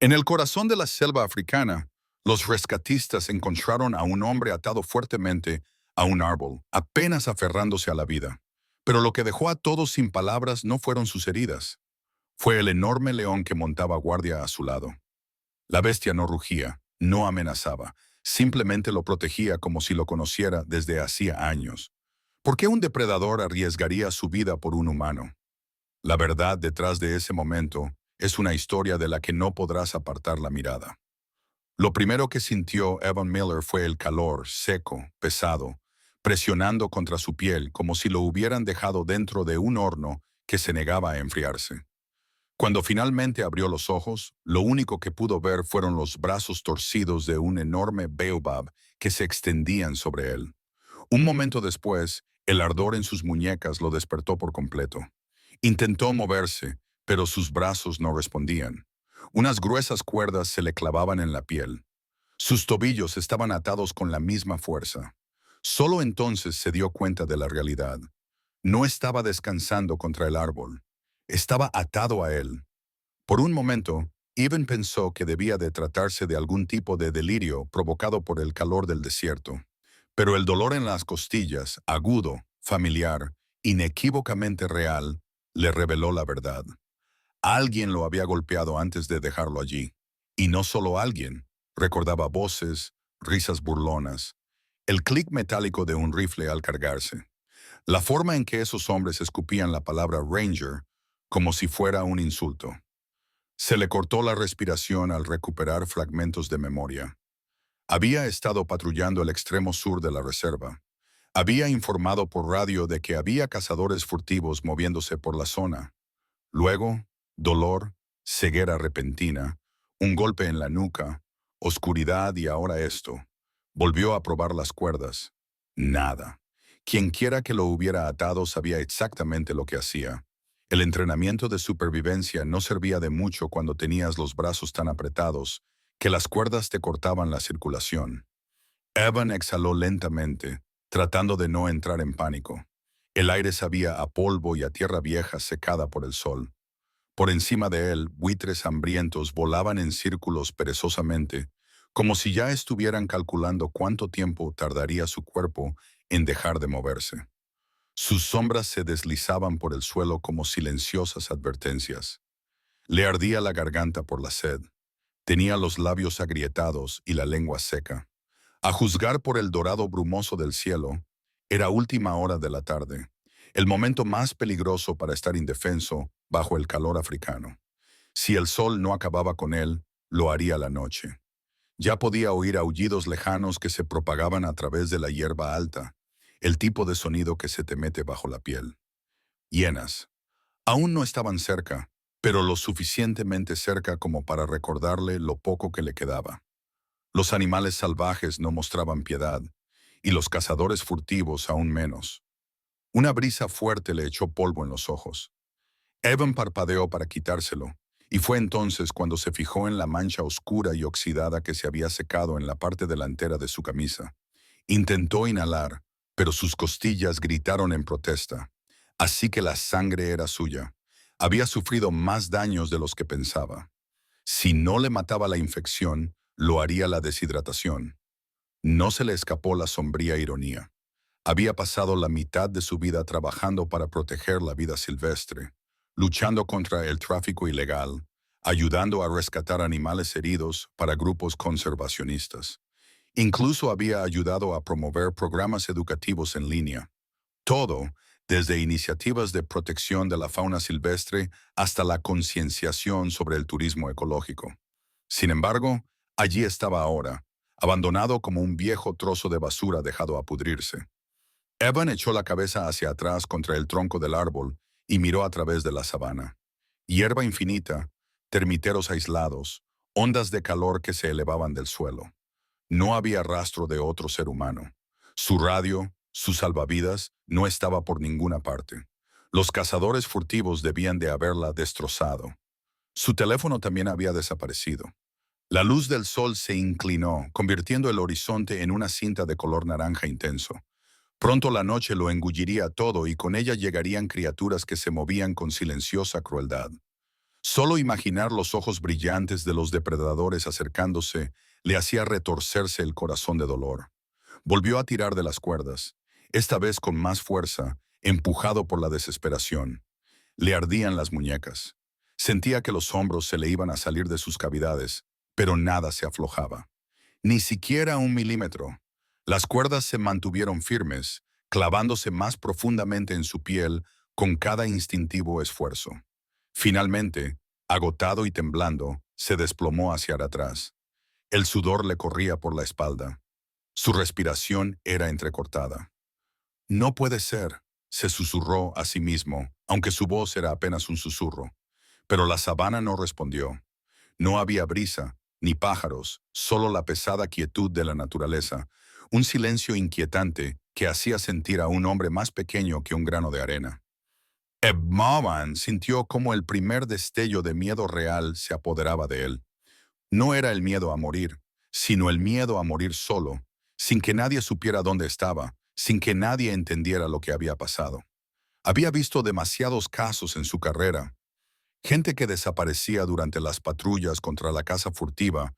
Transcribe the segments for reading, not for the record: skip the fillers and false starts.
En el corazón de la selva africana, los rescatistas encontraron a un hombre atado fuertemente a un árbol, apenas aferrándose a la vida. Pero lo que dejó a todos sin palabras no fueron sus heridas. Fue el enorme león que montaba guardia a su lado. La bestia no rugía, no amenazaba, simplemente lo protegía como si lo conociera desde hacía años. ¿Por qué un depredador arriesgaría su vida por un humano? La verdad detrás de ese momento es una historia de la que no podrás apartar la mirada. Lo primero que sintió Evan Miller fue el calor, seco, pesado, presionando contra su piel como si lo hubieran dejado dentro de un horno que se negaba a enfriarse. Cuando finalmente abrió los ojos, lo único que pudo ver fueron los brazos torcidos de un enorme baobab que se extendían sobre él. Un momento después, el ardor en sus muñecas lo despertó por completo. Intentó moverse, pero sus brazos no respondían. Unas gruesas cuerdas se le clavaban en la piel. Sus tobillos estaban atados con la misma fuerza. Solo entonces se dio cuenta de la realidad. No estaba descansando contra el árbol. Estaba atado a él. Por un momento, Evan pensó que debía de tratarse de algún tipo de delirio provocado por el calor del desierto. Pero el dolor en las costillas, agudo, familiar, inequívocamente real, le reveló la verdad. Alguien lo había golpeado antes de dejarlo allí. Y no solo alguien. Recordaba voces, risas burlonas, el clic metálico de un rifle al cargarse. La forma en que esos hombres escupían la palabra Ranger como si fuera un insulto. Se le cortó la respiración al recuperar fragmentos de memoria. Había estado patrullando el extremo sur de la reserva. Había informado por radio de que había cazadores furtivos moviéndose por la zona. Luego, dolor, ceguera repentina, un golpe en la nuca, oscuridad y ahora esto. Volvió a probar las cuerdas. Nada. Quienquiera que lo hubiera atado sabía exactamente lo que hacía. El entrenamiento de supervivencia no servía de mucho cuando tenías los brazos tan apretados que las cuerdas te cortaban la circulación. Evan exhaló lentamente, tratando de no entrar en pánico. El aire sabía a polvo y a tierra vieja secada por el sol. Por encima de él, buitres hambrientos volaban en círculos perezosamente, como si ya estuvieran calculando cuánto tiempo tardaría su cuerpo en dejar de moverse. Sus sombras se deslizaban por el suelo como silenciosas advertencias. Le ardía la garganta por la sed. Tenía los labios agrietados y la lengua seca. A juzgar por el dorado brumoso del cielo, era última hora de la tarde, el momento más peligroso para estar indefenso bajo el calor africano. Si el sol no acababa con él, lo haría la noche. Ya podía oír aullidos lejanos que se propagaban a través de la hierba alta, el tipo de sonido que se te mete bajo la piel. Hienas. Aún no estaban cerca, pero lo suficientemente cerca como para recordarle lo poco que le quedaba. Los animales salvajes no mostraban piedad, y los cazadores furtivos aún menos. Una brisa fuerte le echó polvo en los ojos. Evan parpadeó para quitárselo, y fue entonces cuando se fijó en la mancha oscura y oxidada que se había secado en la parte delantera de su camisa. Intentó inhalar, pero sus costillas gritaron en protesta. Así que la sangre era suya. Había sufrido más daños de los que pensaba. Si no le mataba la infección, lo haría la deshidratación. No se le escapó la sombría ironía. Había pasado la mitad de su vida trabajando para proteger la vida silvestre, luchando contra el tráfico ilegal, ayudando a rescatar animales heridos para grupos conservacionistas. Incluso había ayudado a promover programas educativos en línea. Todo, desde iniciativas de protección de la fauna silvestre hasta la concienciación sobre el turismo ecológico. Sin embargo, allí estaba ahora, abandonado como un viejo trozo de basura dejado a pudrirse. Evan echó la cabeza hacia atrás contra el tronco del árbol y miró a través de la sabana. Hierba infinita, termiteros aislados, ondas de calor que se elevaban del suelo. No había rastro de otro ser humano. Su radio, su salvavidas, no estaba por ninguna parte. Los cazadores furtivos debían de haberla destrozado. Su teléfono también había desaparecido. La luz del sol se inclinó, convirtiendo el horizonte en una cinta de color naranja intenso. Pronto la noche lo engulliría todo y con ella llegarían criaturas que se movían con silenciosa crueldad. Solo imaginar los ojos brillantes de los depredadores acercándose le hacía retorcerse el corazón de dolor. Volvió a tirar de las cuerdas, esta vez con más fuerza, empujado por la desesperación. Le ardían las muñecas. Sentía que los hombros se le iban a salir de sus cavidades, pero nada se aflojaba. Ni siquiera un milímetro. Las cuerdas se mantuvieron firmes, clavándose más profundamente en su piel con cada instintivo esfuerzo. Finalmente, agotado y temblando, se desplomó hacia atrás. El sudor le corría por la espalda. Su respiración era entrecortada. No puede ser, se susurró a sí mismo, aunque su voz era apenas un susurro. Pero la sabana no respondió. No había brisa, ni pájaros, solo la pesada quietud de la naturaleza, un silencio inquietante que hacía sentir a un hombre más pequeño que un grano de arena. Eb Moran sintió como el primer destello de miedo real se apoderaba de él. No era el miedo a morir, sino el miedo a morir solo, sin que nadie supiera dónde estaba, sin que nadie entendiera lo que había pasado. Había visto demasiados casos en su carrera. Gente que desaparecía durante las patrullas contra la caza furtiva,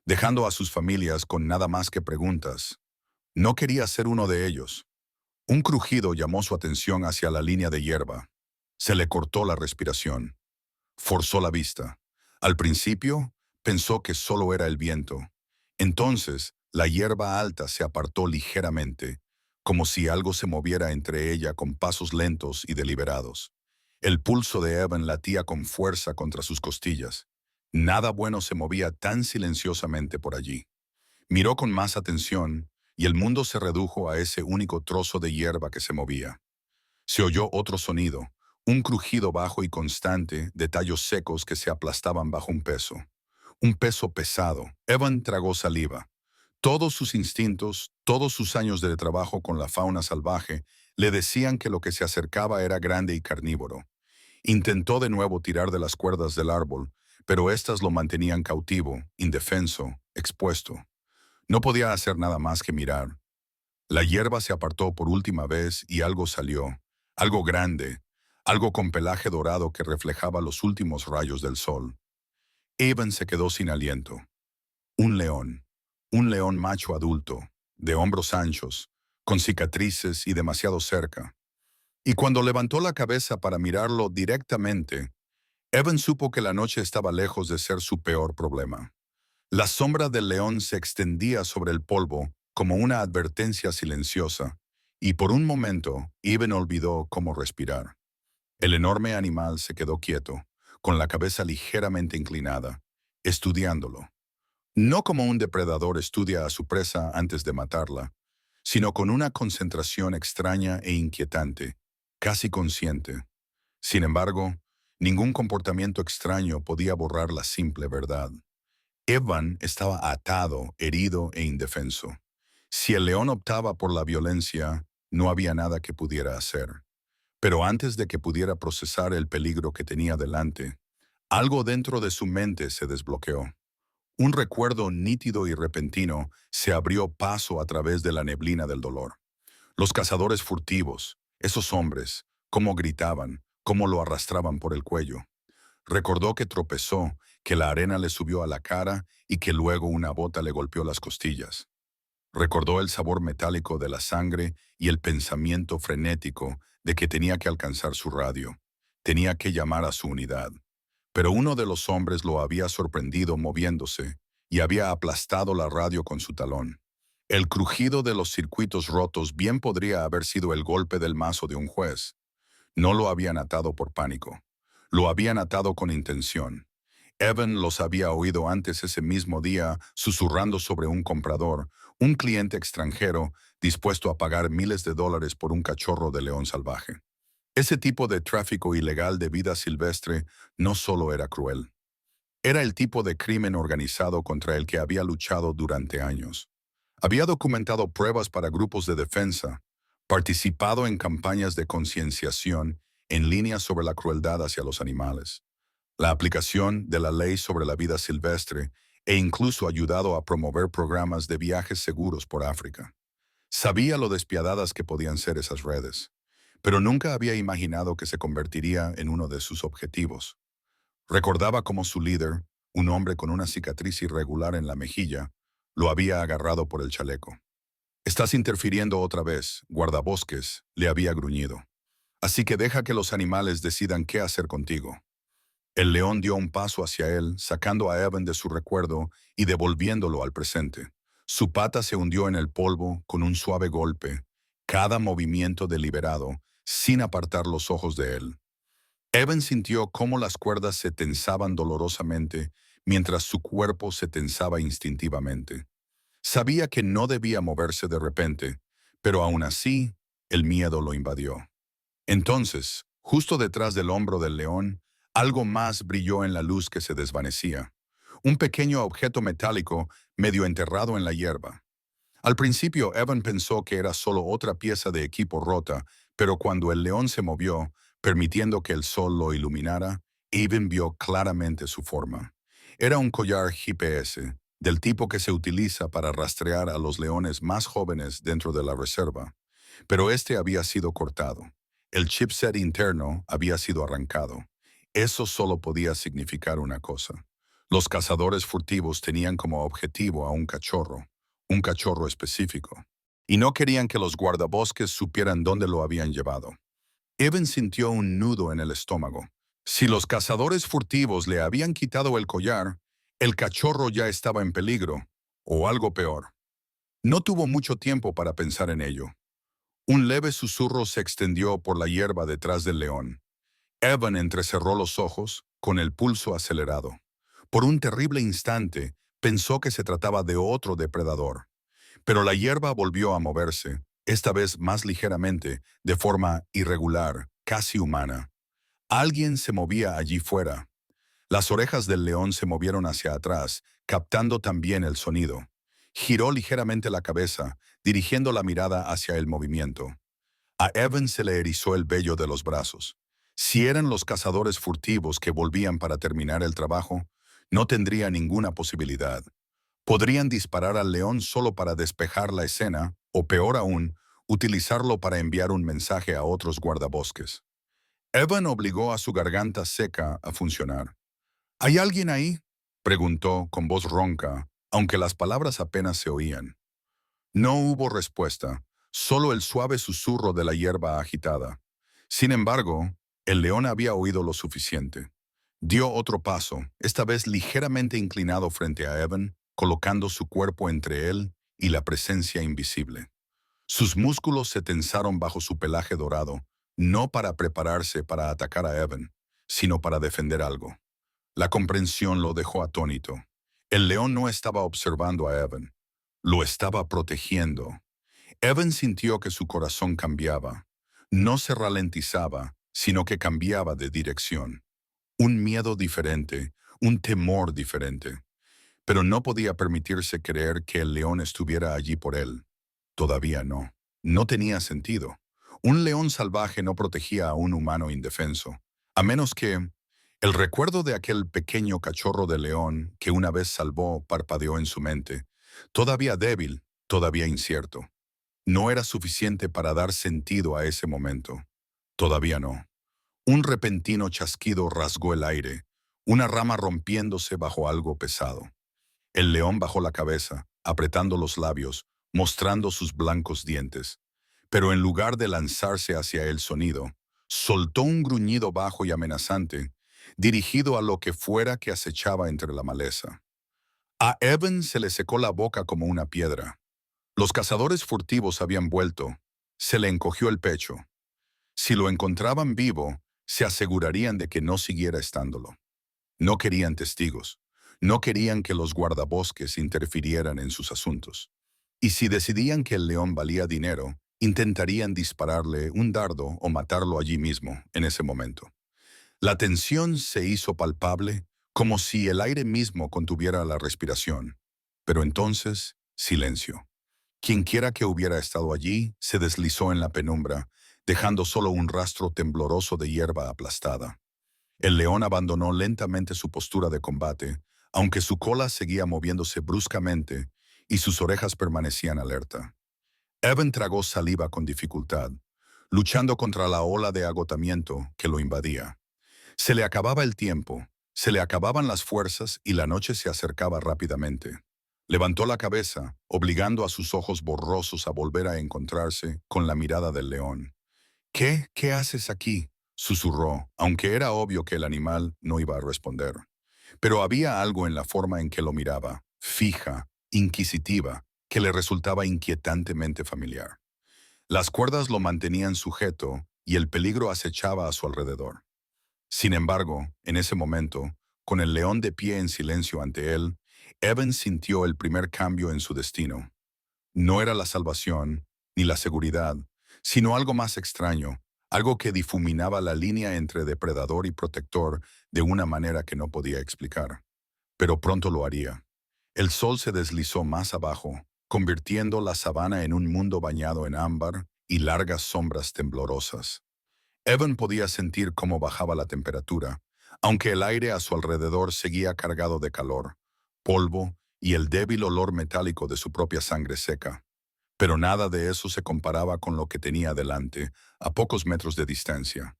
dejando a sus familias con nada más que preguntas. No quería ser uno de ellos. Un crujido llamó su atención hacia la línea de hierba. Se le cortó la respiración. Forzó la vista. Al principio, pensó que solo era el viento. Entonces, la hierba alta se apartó ligeramente, como si algo se moviera entre ella con pasos lentos y deliberados. El pulso de Evan latía con fuerza contra sus costillas. Nada bueno se movía tan silenciosamente por allí. Miró con más atención, y el mundo se redujo a ese único trozo de hierba que se movía. Se oyó otro sonido, un crujido bajo y constante de tallos secos que se aplastaban bajo un peso. Un peso pesado. Evan tragó saliva. Todos sus instintos, todos sus años de trabajo con la fauna salvaje, le decían que lo que se acercaba era grande y carnívoro. Intentó de nuevo tirar de las cuerdas del árbol, pero éstas lo mantenían cautivo, indefenso, expuesto. No podía hacer nada más que mirar. La hierba se apartó por última vez y algo salió, algo grande, algo con pelaje dorado que reflejaba los últimos rayos del sol. Evan se quedó sin aliento. Un león macho adulto, de hombros anchos, con cicatrices y demasiado cerca. Y cuando levantó la cabeza para mirarlo directamente, Evan supo que la noche estaba lejos de ser su peor problema. La sombra del león se extendía sobre el polvo como una advertencia silenciosa, y por un momento Evan olvidó cómo respirar. El enorme animal se quedó quieto, con la cabeza ligeramente inclinada, estudiándolo. No como un depredador estudia a su presa antes de matarla, sino con una concentración extraña e inquietante, casi consciente. Sin embargo, ningún comportamiento extraño podía borrar la simple verdad. Evan estaba atado, herido e indefenso. Si el león optaba por la violencia, no había nada que pudiera hacer. Pero antes de que pudiera procesar el peligro que tenía delante, algo dentro de su mente se desbloqueó. Un recuerdo nítido y repentino se abrió paso a través de la neblina del dolor. Los cazadores furtivos, esos hombres, cómo gritaban, cómo lo arrastraban por el cuello. Recordó que tropezó, que la arena le subió a la cara y que luego una bota le golpeó las costillas. Recordó el sabor metálico de la sangre y el pensamiento frenético de que tenía que alcanzar su radio. Tenía que llamar a su unidad. Pero uno de los hombres lo había sorprendido moviéndose y había aplastado la radio con su talón. El crujido de los circuitos rotos bien podría haber sido el golpe del mazo de un juez. No lo habían atado por pánico. Lo habían atado con intención. Evan los había oído antes ese mismo día susurrando sobre un comprador, un cliente extranjero dispuesto a pagar miles de dólares por un cachorro de león salvaje. Ese tipo de tráfico ilegal de vida silvestre no solo era cruel. Era el tipo de crimen organizado contra el que había luchado durante años. Había documentado pruebas para grupos de defensa, participado en campañas de concienciación en línea sobre la crueldad hacia los animales, la aplicación de la ley sobre la vida silvestre e incluso ayudado a promover programas de viajes seguros por África. Sabía lo despiadadas que podían ser esas redes, pero nunca había imaginado que se convertiría en uno de sus objetivos. Recordaba cómo su líder, un hombre con una cicatriz irregular en la mejilla, lo había agarrado por el chaleco. «Estás interfiriendo otra vez, guardabosques», le había gruñido. «Así que deja que los animales decidan qué hacer contigo». El león dio un paso hacia él, sacando a Evan de su recuerdo y devolviéndolo al presente. Su pata se hundió en el polvo con un suave golpe, cada movimiento deliberado, sin apartar los ojos de él. Evan sintió cómo las cuerdas se tensaban dolorosamente mientras su cuerpo se tensaba instintivamente. Sabía que no debía moverse de repente, pero aún así, el miedo lo invadió. Entonces, justo detrás del hombro del león, algo más brilló en la luz que se desvanecía. Un pequeño objeto metálico medio enterrado en la hierba. Al principio, Evan pensó que era solo otra pieza de equipo rota, pero cuando el león se movió, permitiendo que el sol lo iluminara, Evan vio claramente su forma. Era un collar GPS, del tipo que se utiliza para rastrear a los leones más jóvenes dentro de la reserva. Pero este había sido cortado. El chipset interno había sido arrancado. Eso solo podía significar una cosa. Los cazadores furtivos tenían como objetivo a un cachorro específico, y no querían que los guardabosques supieran dónde lo habían llevado. Evan sintió un nudo en el estómago. Si los cazadores furtivos le habían quitado el collar, el cachorro ya estaba en peligro, o algo peor. No tuvo mucho tiempo para pensar en ello. Un leve susurro se extendió por la hierba detrás del león. Evan entrecerró los ojos, con el pulso acelerado. Por un terrible instante, pensó que se trataba de otro depredador. Pero la hierba volvió a moverse, esta vez más ligeramente, de forma irregular, casi humana. Alguien se movía allí fuera. Las orejas del león se movieron hacia atrás, captando también el sonido. Giró ligeramente la cabeza, dirigiendo la mirada hacia el movimiento. A Evan se le erizó el vello de los brazos. Si eran los cazadores furtivos que volvían para terminar el trabajo, no tendría ninguna posibilidad. Podrían disparar al león solo para despejar la escena, o peor aún, utilizarlo para enviar un mensaje a otros guardabosques. Evan obligó a su garganta seca a funcionar. ¿Hay alguien ahí?, preguntó con voz ronca, aunque las palabras apenas se oían. No hubo respuesta, solo el suave susurro de la hierba agitada. Sin embargo, el león había oído lo suficiente. Dio otro paso, esta vez ligeramente inclinado frente a Evan, colocando su cuerpo entre él y la presencia invisible. Sus músculos se tensaron bajo su pelaje dorado, no para prepararse para atacar a Evan, sino para defender algo. La comprensión lo dejó atónito. El león no estaba observando a Evan, lo estaba protegiendo. Evan sintió que su corazón cambiaba. No se ralentizaba, sino que cambiaba de dirección. Un miedo diferente, un temor diferente. Pero no podía permitirse creer que el león estuviera allí por él. Todavía no. No tenía sentido. Un león salvaje no protegía a un humano indefenso, a menos que el recuerdo de aquel pequeño cachorro de león que una vez salvó parpadeó en su mente, todavía débil, todavía incierto. No era suficiente para dar sentido a ese momento. Todavía no. Un repentino chasquido rasgó el aire, una rama rompiéndose bajo algo pesado. El león bajó la cabeza, apretando los labios, mostrando sus blancos dientes. Pero en lugar de lanzarse hacia el sonido, soltó un gruñido bajo y amenazante, dirigido a lo que fuera que acechaba entre la maleza. A Evan se le secó la boca como una piedra. Los cazadores furtivos habían vuelto. Se le encogió el pecho. Si lo encontraban vivo, se asegurarían de que no siguiera estándolo. No querían testigos. No querían que los guardabosques interfirieran en sus asuntos. Y si decidían que el león valía dinero, intentarían dispararle un dardo o matarlo allí mismo, en ese momento. La tensión se hizo palpable, como si el aire mismo contuviera la respiración. Pero entonces, silencio. Quienquiera que hubiera estado allí se deslizó en la penumbra, dejando solo un rastro tembloroso de hierba aplastada. El león abandonó lentamente su postura de combate, aunque su cola seguía moviéndose bruscamente y sus orejas permanecían alerta. Evan tragó saliva con dificultad, luchando contra la ola de agotamiento que lo invadía. Se le acababa el tiempo, Se le acababan las fuerzas y la noche se acercaba rápidamente. Levantó la cabeza, obligando a sus ojos borrosos a volver a encontrarse con la mirada del león. ¿Qué haces aquí?, susurró, aunque era obvio que el animal no iba a responder. Pero había algo en la forma en que lo miraba, fija, inquisitiva, que le resultaba inquietantemente familiar. Las cuerdas lo mantenían sujeto y el peligro acechaba a su alrededor. Sin embargo, en ese momento, con el león de pie en silencio ante él, Evan sintió el primer cambio en su destino. No era la salvación, ni la seguridad, sino algo más extraño, algo que difuminaba la línea entre depredador y protector de una manera que no podía explicar. Pero pronto lo haría. El sol se deslizó más abajo, convirtiendo la sabana en un mundo bañado en ámbar y largas sombras temblorosas. Evan podía sentir cómo bajaba la temperatura, aunque el aire a su alrededor seguía cargado de calor, polvo y el débil olor metálico de su propia sangre seca. Pero nada de eso se comparaba con lo que tenía delante, a pocos metros de distancia.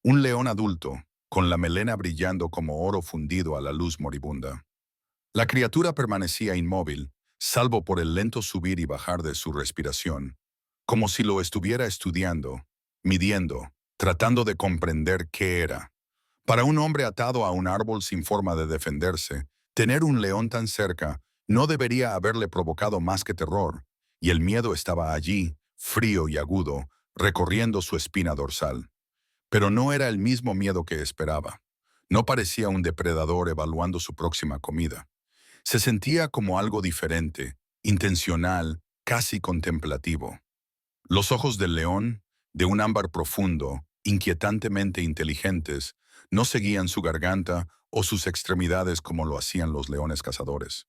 Un león adulto, con la melena brillando como oro fundido a la luz moribunda. La criatura permanecía inmóvil, salvo por el lento subir y bajar de su respiración, como si lo estuviera estudiando, midiendo, tratando de comprender qué era. Para un hombre atado a un árbol sin forma de defenderse, tener un león tan cerca no debería haberle provocado más que terror, y el miedo estaba allí, frío y agudo, recorriendo su espina dorsal. Pero no era el mismo miedo que esperaba. No parecía un depredador evaluando su próxima comida. Se sentía como algo diferente, intencional, casi contemplativo. Los ojos del león, de un ámbar profundo, inquietantemente inteligentes, no seguían su garganta o sus extremidades como lo hacían los leones cazadores.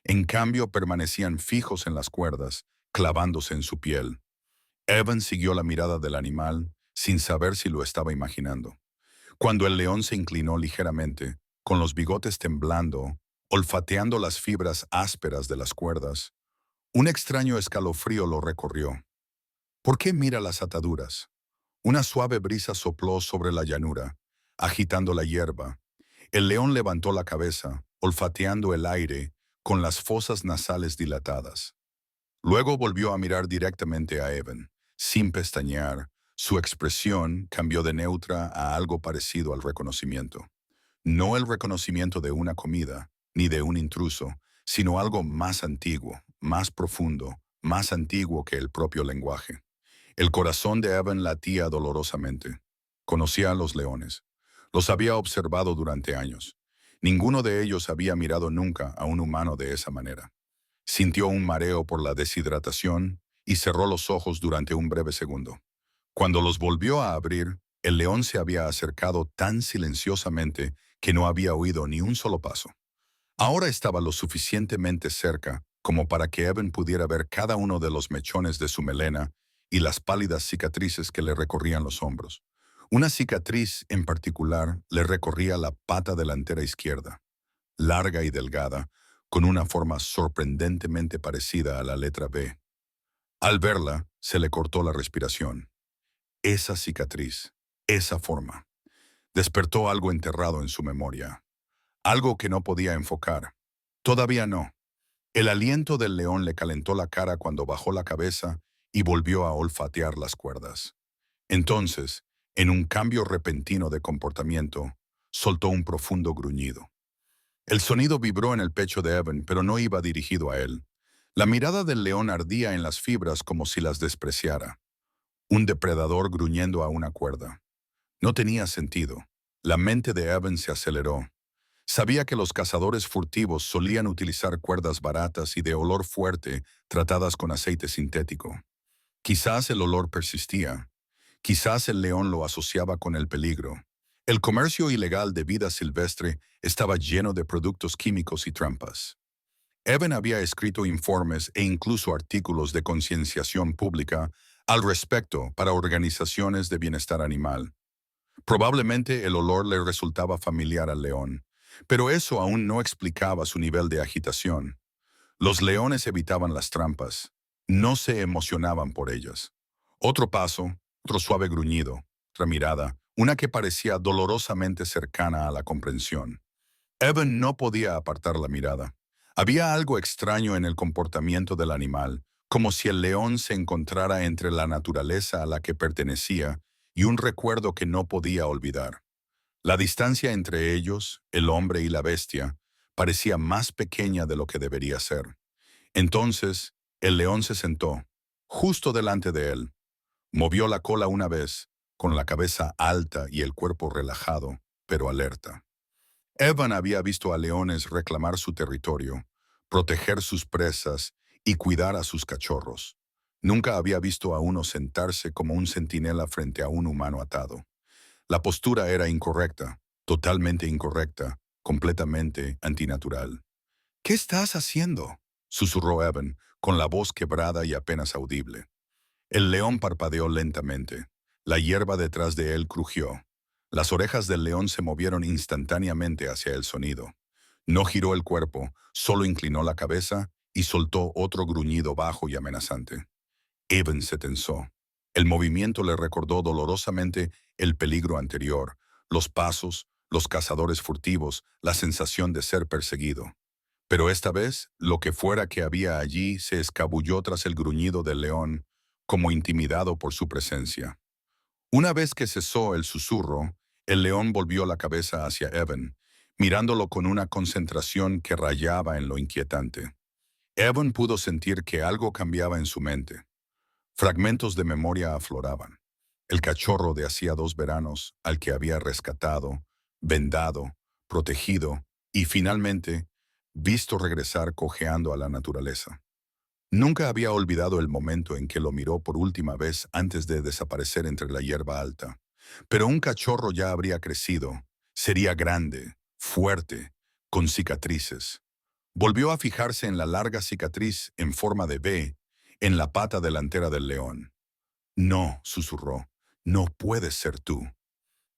En cambio, permanecían fijos en las cuerdas, clavándose en su piel. Evan siguió la mirada del animal, sin saber si lo estaba imaginando. Cuando el león se inclinó ligeramente, con los bigotes temblando, olfateando las fibras ásperas de las cuerdas, un extraño escalofrío lo recorrió. ¿Por qué mira las ataduras? Una suave brisa sopló sobre la llanura, agitando la hierba. El león levantó la cabeza, olfateando el aire, con las fosas nasales dilatadas. Luego volvió a mirar directamente a Evan, sin pestañear. Su expresión cambió de neutra a algo parecido al reconocimiento. No el reconocimiento de una comida, ni de un intruso, sino algo más antiguo, más profundo, más antiguo que el propio lenguaje. El corazón de Evan latía dolorosamente. Conocía a los leones. Los había observado durante años. Ninguno de ellos había mirado nunca a un humano de esa manera. Sintió un mareo por la deshidratación y cerró los ojos durante un breve segundo. Cuando los volvió a abrir, el león se había acercado tan silenciosamente que no había oído ni un solo paso. Ahora estaba lo suficientemente cerca como para que Evan pudiera ver cada uno de los mechones de su melena y las pálidas cicatrices que le recorrían los hombros. Una cicatriz en particular le recorría la pata delantera izquierda, larga y delgada, con una forma sorprendentemente parecida a la letra B. Al verla, se le cortó la respiración. Esa cicatriz, esa forma. Despertó algo enterrado en su memoria. Algo que no podía enfocar. Todavía no. El aliento del león le calentó la cara cuando bajó la cabeza y volvió a olfatear las cuerdas. Entonces, en un cambio repentino de comportamiento, soltó un profundo gruñido. El sonido vibró en el pecho de Evan, pero no iba dirigido a él. La mirada del león ardía en las fibras como si las despreciara. Un depredador gruñendo a una cuerda. No tenía sentido. La mente de Evan se aceleró. Sabía que los cazadores furtivos solían utilizar cuerdas baratas y de olor fuerte tratadas con aceite sintético. Quizás el olor persistía. Quizás el león lo asociaba con el peligro. El comercio ilegal de vida silvestre estaba lleno de productos químicos y trampas. Evan había escrito informes e incluso artículos de concienciación pública al respecto para organizaciones de bienestar animal. Probablemente el olor le resultaba familiar al león, pero eso aún no explicaba su nivel de agitación. Los leones evitaban las trampas, no se emocionaban por ellas. Otro paso, otro suave gruñido, otra mirada, una que parecía dolorosamente cercana a la comprensión. Evan no podía apartar la mirada. Había algo extraño en el comportamiento del animal, como si el león se encontrara entre la naturaleza a la que pertenecía y un recuerdo que no podía olvidar. La distancia entre ellos, el hombre y la bestia, parecía más pequeña de lo que debería ser. Entonces, el león se sentó, justo delante de él. Movió la cola una vez, con la cabeza alta y el cuerpo relajado, pero alerta. Evan había visto a leones reclamar su territorio, proteger sus presas y cuidar a sus cachorros. Nunca había visto a uno sentarse como un centinela frente a un humano atado. La postura era incorrecta, totalmente incorrecta, completamente antinatural. ¿Qué estás haciendo?, susurró Evan, con la voz quebrada y apenas audible. El león parpadeó lentamente. La hierba detrás de él crujió. Las orejas del león se movieron instantáneamente hacia el sonido. No giró el cuerpo, solo inclinó la cabeza y soltó otro gruñido bajo y amenazante. Evan se tensó. El movimiento le recordó dolorosamente el peligro anterior, los pasos, los cazadores furtivos, la sensación de ser perseguido. Pero esta vez, lo que fuera que había allí se escabulló tras el gruñido del león, como intimidado por su presencia. Una vez que cesó el susurro, el león volvió la cabeza hacia Evan, mirándolo con una concentración que rayaba en lo inquietante. Evan pudo sentir que algo cambiaba en su mente. Fragmentos de memoria afloraban. El cachorro de hacía 2 veranos, al que había rescatado, vendado, protegido y finalmente visto regresar cojeando a la naturaleza. Nunca había olvidado el momento en que lo miró por última vez antes de desaparecer entre la hierba alta. Pero un cachorro ya habría crecido, sería grande, fuerte, con cicatrices. Volvió a fijarse en la larga cicatriz en forma de V en la pata delantera del león. No, susurró, no puedes ser tú.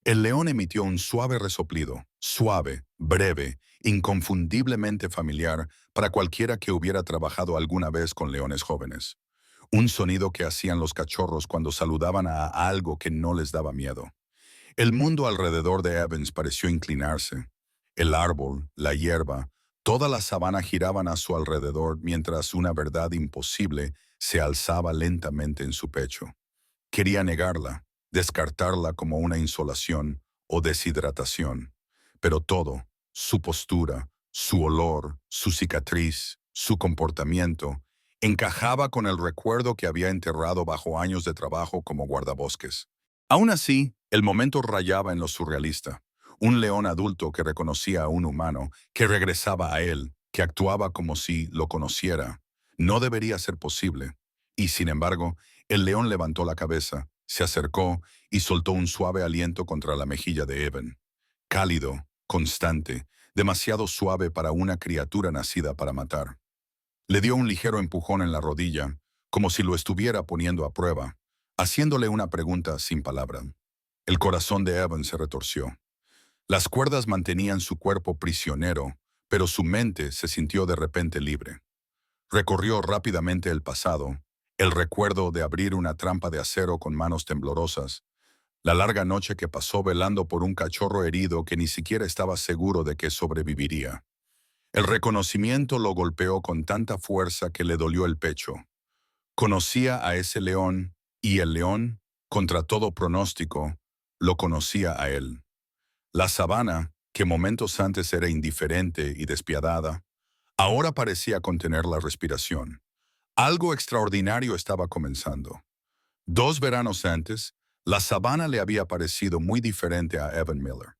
El león emitió un suave resoplido, suave, breve, inconfundiblemente familiar para cualquiera que hubiera trabajado alguna vez con leones jóvenes. Un sonido que hacían los cachorros cuando saludaban a algo que no les daba miedo. El mundo alrededor de Evans pareció inclinarse. El árbol, la hierba, toda la sabana giraban a su alrededor mientras una verdad imposible se alzaba lentamente en su pecho. Quería negarla, descartarla como una insolación o deshidratación, pero todo, su postura, su olor, su cicatriz, su comportamiento, encajaba con el recuerdo que había enterrado bajo años de trabajo como guardabosques. Aún así, el momento rayaba en lo surrealista. Un león adulto que reconocía a un humano, que regresaba a él, que actuaba como si lo conociera. No debería ser posible. Y sin embargo, el león levantó la cabeza, se acercó y soltó un suave aliento contra la mejilla de Evan. Cálido, constante, demasiado suave para una criatura nacida para matar. Le dio un ligero empujón en la rodilla, como si lo estuviera poniendo a prueba, haciéndole una pregunta sin palabra. El corazón de Evan se retorció. Las cuerdas mantenían su cuerpo prisionero, pero su mente se sintió de repente libre. Recorrió rápidamente el pasado, el recuerdo de abrir una trampa de acero con manos temblorosas, la larga noche que pasó velando por un cachorro herido que ni siquiera estaba seguro de que sobreviviría. El reconocimiento lo golpeó con tanta fuerza que le dolió el pecho. Conocía a ese león, y el león, contra todo pronóstico, lo conocía a él. La sabana, que momentos antes era indiferente y despiadada, ahora parecía contener la respiración. Algo extraordinario estaba comenzando. 2 veranos antes, la sabana le había parecido muy diferente a Evan Miller.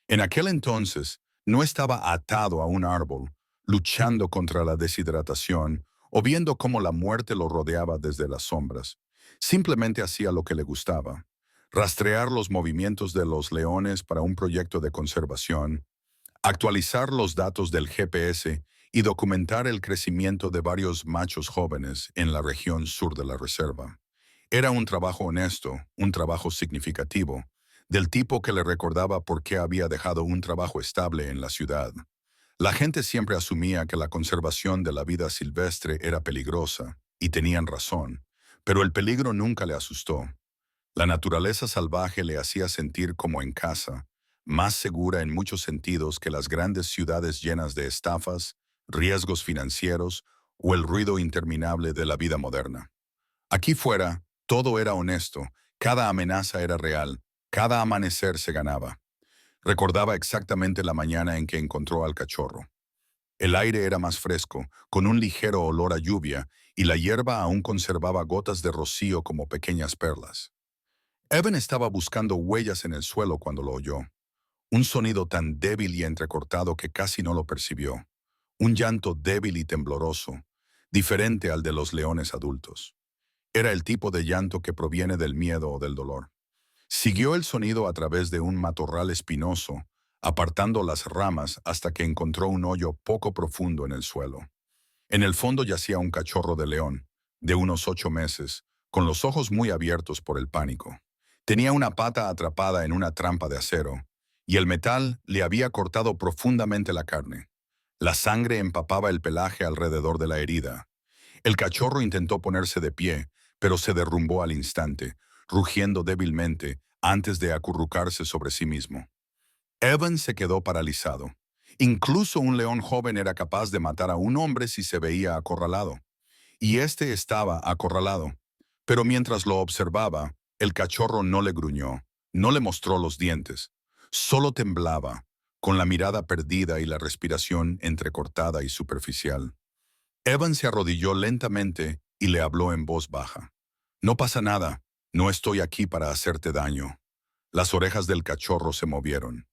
En aquel entonces, no estaba atado a un árbol, luchando contra la deshidratación o viendo cómo la muerte lo rodeaba desde las sombras. Simplemente hacía lo que le gustaba: rastrear los movimientos de los leones para un proyecto de conservación, actualizar los datos del GPS y documentar el crecimiento de varios machos jóvenes en la región sur de la reserva. Era un trabajo honesto, un trabajo significativo, del tipo que le recordaba por qué había dejado un trabajo estable en la ciudad. La gente siempre asumía que la conservación de la vida silvestre era peligrosa, y tenían razón, pero el peligro nunca le asustó. La naturaleza salvaje le hacía sentir como en casa, más segura en muchos sentidos que las grandes ciudades llenas de estafas, riesgos financieros o el ruido interminable de la vida moderna. Aquí fuera, todo era honesto, cada amenaza era real, cada amanecer se ganaba. Recordaba exactamente la mañana en que encontró al cachorro. El aire era más fresco, con un ligero olor a lluvia, y la hierba aún conservaba gotas de rocío como pequeñas perlas. Evan estaba buscando huellas en el suelo cuando lo oyó. Un sonido tan débil y entrecortado que casi no lo percibió. Un llanto débil y tembloroso, diferente al de los leones adultos. Era el tipo de llanto que proviene del miedo o del dolor. Siguió el sonido a través de un matorral espinoso, apartando las ramas hasta que encontró un hoyo poco profundo en el suelo. En el fondo yacía un cachorro de león, de unos 8 meses, con los ojos muy abiertos por el pánico. Tenía una pata atrapada en una trampa de acero, y el metal le había cortado profundamente la carne. La sangre empapaba el pelaje alrededor de la herida. El cachorro intentó ponerse de pie, pero se derrumbó al instante, rugiendo débilmente antes de acurrucarse sobre sí mismo. Evan se quedó paralizado. Incluso un león joven era capaz de matar a un hombre si se veía acorralado. Y este estaba acorralado. Pero mientras lo observaba, el cachorro no le gruñó, no le mostró los dientes. Solo temblaba, con la mirada perdida y la respiración entrecortada y superficial. Evan se arrodilló lentamente y le habló en voz baja. No pasa nada, no estoy aquí para hacerte daño. Las orejas del cachorro se movieron.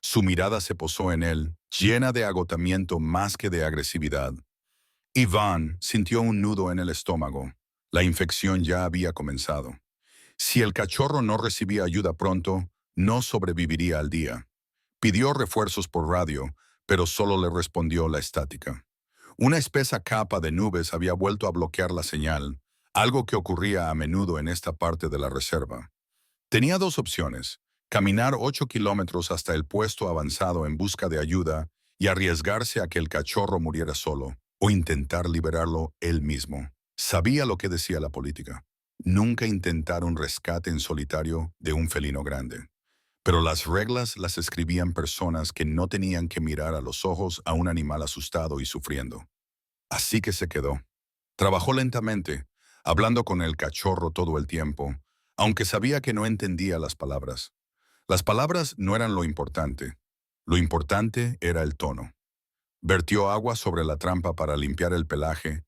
Su mirada se posó en él, llena de agotamiento más que de agresividad. Iván sintió un nudo en el estómago. La infección ya había comenzado. Si el cachorro no recibía ayuda pronto, no sobreviviría al día. Pidió refuerzos por radio, pero solo le respondió la estática. Una espesa capa de nubes había vuelto a bloquear la señal, algo que ocurría a menudo en esta parte de la reserva. Tenía dos opciones: caminar 8 kilómetros hasta el puesto avanzado en busca de ayuda y arriesgarse a que el cachorro muriera solo, o intentar liberarlo él mismo. Sabía lo que decía la política. Nunca intentar un rescate en solitario de un felino grande. Pero las reglas las escribían personas que no tenían que mirar a los ojos a un animal asustado y sufriendo. Así que se quedó. Trabajó lentamente, hablando con el cachorro todo el tiempo, aunque sabía que no entendía las palabras. Las palabras no eran lo importante era el tono. Vertió agua sobre la trampa para limpiar el pelaje,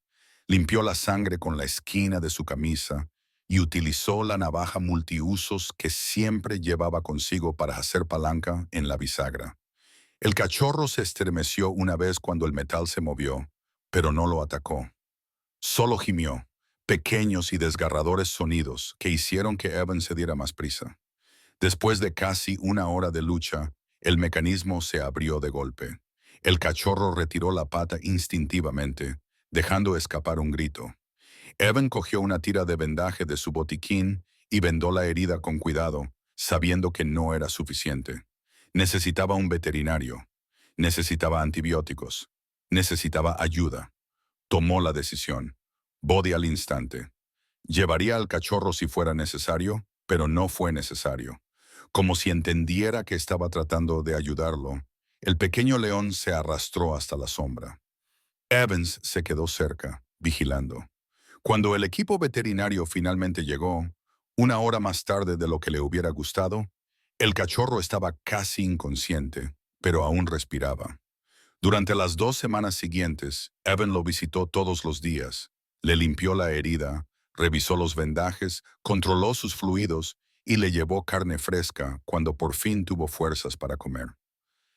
limpió la sangre con la esquina de su camisa y utilizó la navaja multiusos que siempre llevaba consigo para hacer palanca en la bisagra. El cachorro se estremeció una vez cuando el metal se movió, pero no lo atacó. Solo gimió, pequeños y desgarradores sonidos que hicieron que Evan se diera más prisa. Después de casi una hora de lucha, el mecanismo se abrió de golpe. El cachorro retiró la pata instintivamente, dejando escapar un grito. Evan cogió una tira de vendaje de su botiquín y vendó la herida con cuidado, sabiendo que no era suficiente. Necesitaba un veterinario. Necesitaba antibióticos. Necesitaba ayuda. Tomó la decisión. Body al instante. Llevaría al cachorro si fuera necesario, pero no fue necesario. Como si entendiera que estaba tratando de ayudarlo, el pequeño león se arrastró hasta la sombra. Evans se quedó cerca, vigilando. Cuando el equipo veterinario finalmente llegó, una hora más tarde de lo que le hubiera gustado, el cachorro estaba casi inconsciente, pero aún respiraba. Durante las 2 semanas siguientes, Evan lo visitó todos los días, le limpió la herida, revisó los vendajes, controló sus fluidos y le llevó carne fresca cuando por fin tuvo fuerzas para comer.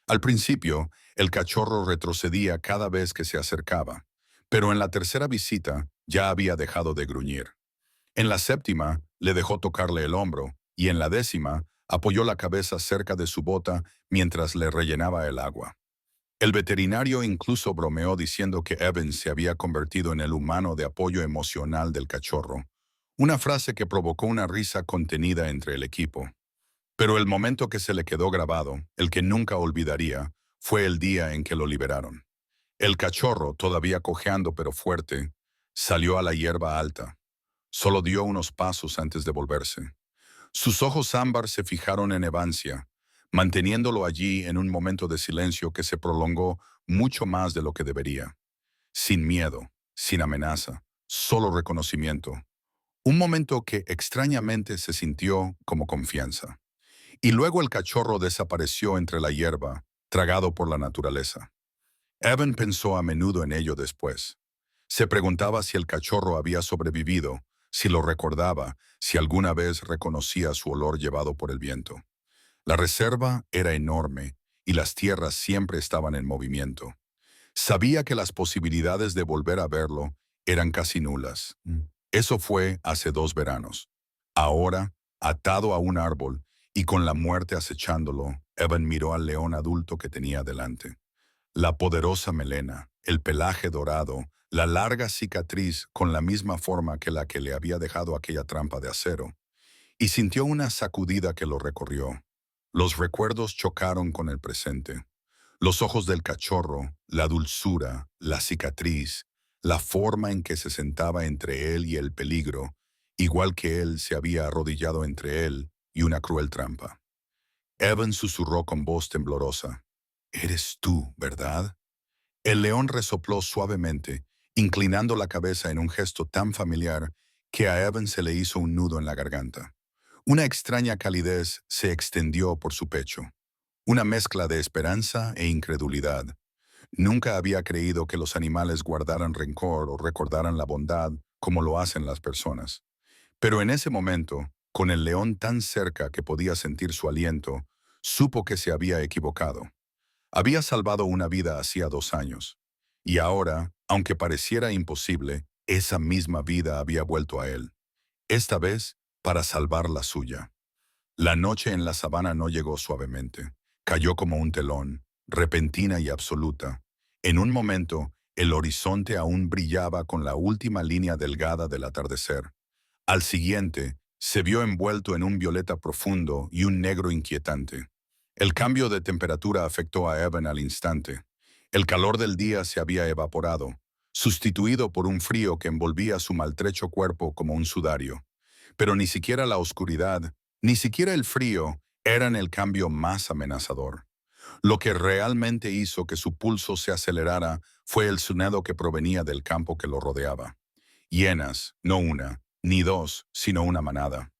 Al principio, el cachorro retrocedía cada vez que se acercaba, pero en la tercera visita ya había dejado de gruñir. En la séptima, le dejó tocarle el hombro, y en la 10ª, apoyó la cabeza cerca de su bota mientras le rellenaba el agua. El veterinario incluso bromeó diciendo que Evans se había convertido en el humano de apoyo emocional del cachorro, una frase que provocó una risa contenida entre el equipo. Pero el momento que se le quedó grabado, el que nunca olvidaría, fue el día en que lo liberaron. El cachorro, todavía cojeando pero fuerte, salió a la hierba alta. Solo dio unos pasos antes de volverse. Sus ojos ámbar se fijaron en Evancia, manteniéndolo allí en un momento de silencio que se prolongó mucho más de lo que debería. Sin miedo, sin amenaza, solo reconocimiento. Un momento que extrañamente se sintió como confianza. Y luego el cachorro desapareció entre la hierba, tragado por la naturaleza. Evan pensó a menudo en ello después. Se preguntaba si el cachorro había sobrevivido, si lo recordaba, si alguna vez reconocía su olor llevado por el viento. La reserva era enorme y las tierras siempre estaban en movimiento. Sabía que las posibilidades de volver a verlo eran casi nulas. Eso fue hace 2 veranos. Ahora, atado a un árbol y con la muerte acechándolo, Evan miró al león adulto que tenía delante. La poderosa melena, el pelaje dorado, la larga cicatriz con la misma forma que la que le había dejado aquella trampa de acero, y sintió una sacudida que lo recorrió. Los recuerdos chocaron con el presente. Los ojos del cachorro, la dulzura, la cicatriz, la forma en que se sentaba entre él y el peligro, igual que él se había arrodillado entre él y una cruel trampa. Evan susurró con voz temblorosa: «Eres tú, ¿verdad?». El león resopló suavemente, inclinando la cabeza en un gesto tan familiar que a Evan se le hizo un nudo en la garganta. Una extraña calidez se extendió por su pecho, una mezcla de esperanza e incredulidad. Nunca había creído que los animales guardaran rencor o recordaran la bondad como lo hacen las personas. Pero en ese momento, con el león tan cerca que podía sentir su aliento, supo que se había equivocado. Había salvado una vida hacía 2 años. Y ahora, aunque pareciera imposible, esa misma vida había vuelto a él. Esta vez, para salvar la suya. La noche en la sabana no llegó suavemente. Cayó como un telón, repentina y absoluta. En un momento, el horizonte aún brillaba con la última línea delgada del atardecer. Al siguiente, se vio envuelto en un violeta profundo y un negro inquietante. El cambio de temperatura afectó a Evan al instante. El calor del día se había evaporado, sustituido por un frío que envolvía su maltrecho cuerpo como un sudario. Pero ni siquiera la oscuridad, ni siquiera el frío eran el cambio más amenazador. Lo que realmente hizo que su pulso se acelerara fue el sonido que provenía del campo que lo rodeaba. Hienas, no una, ni dos, sino una manada.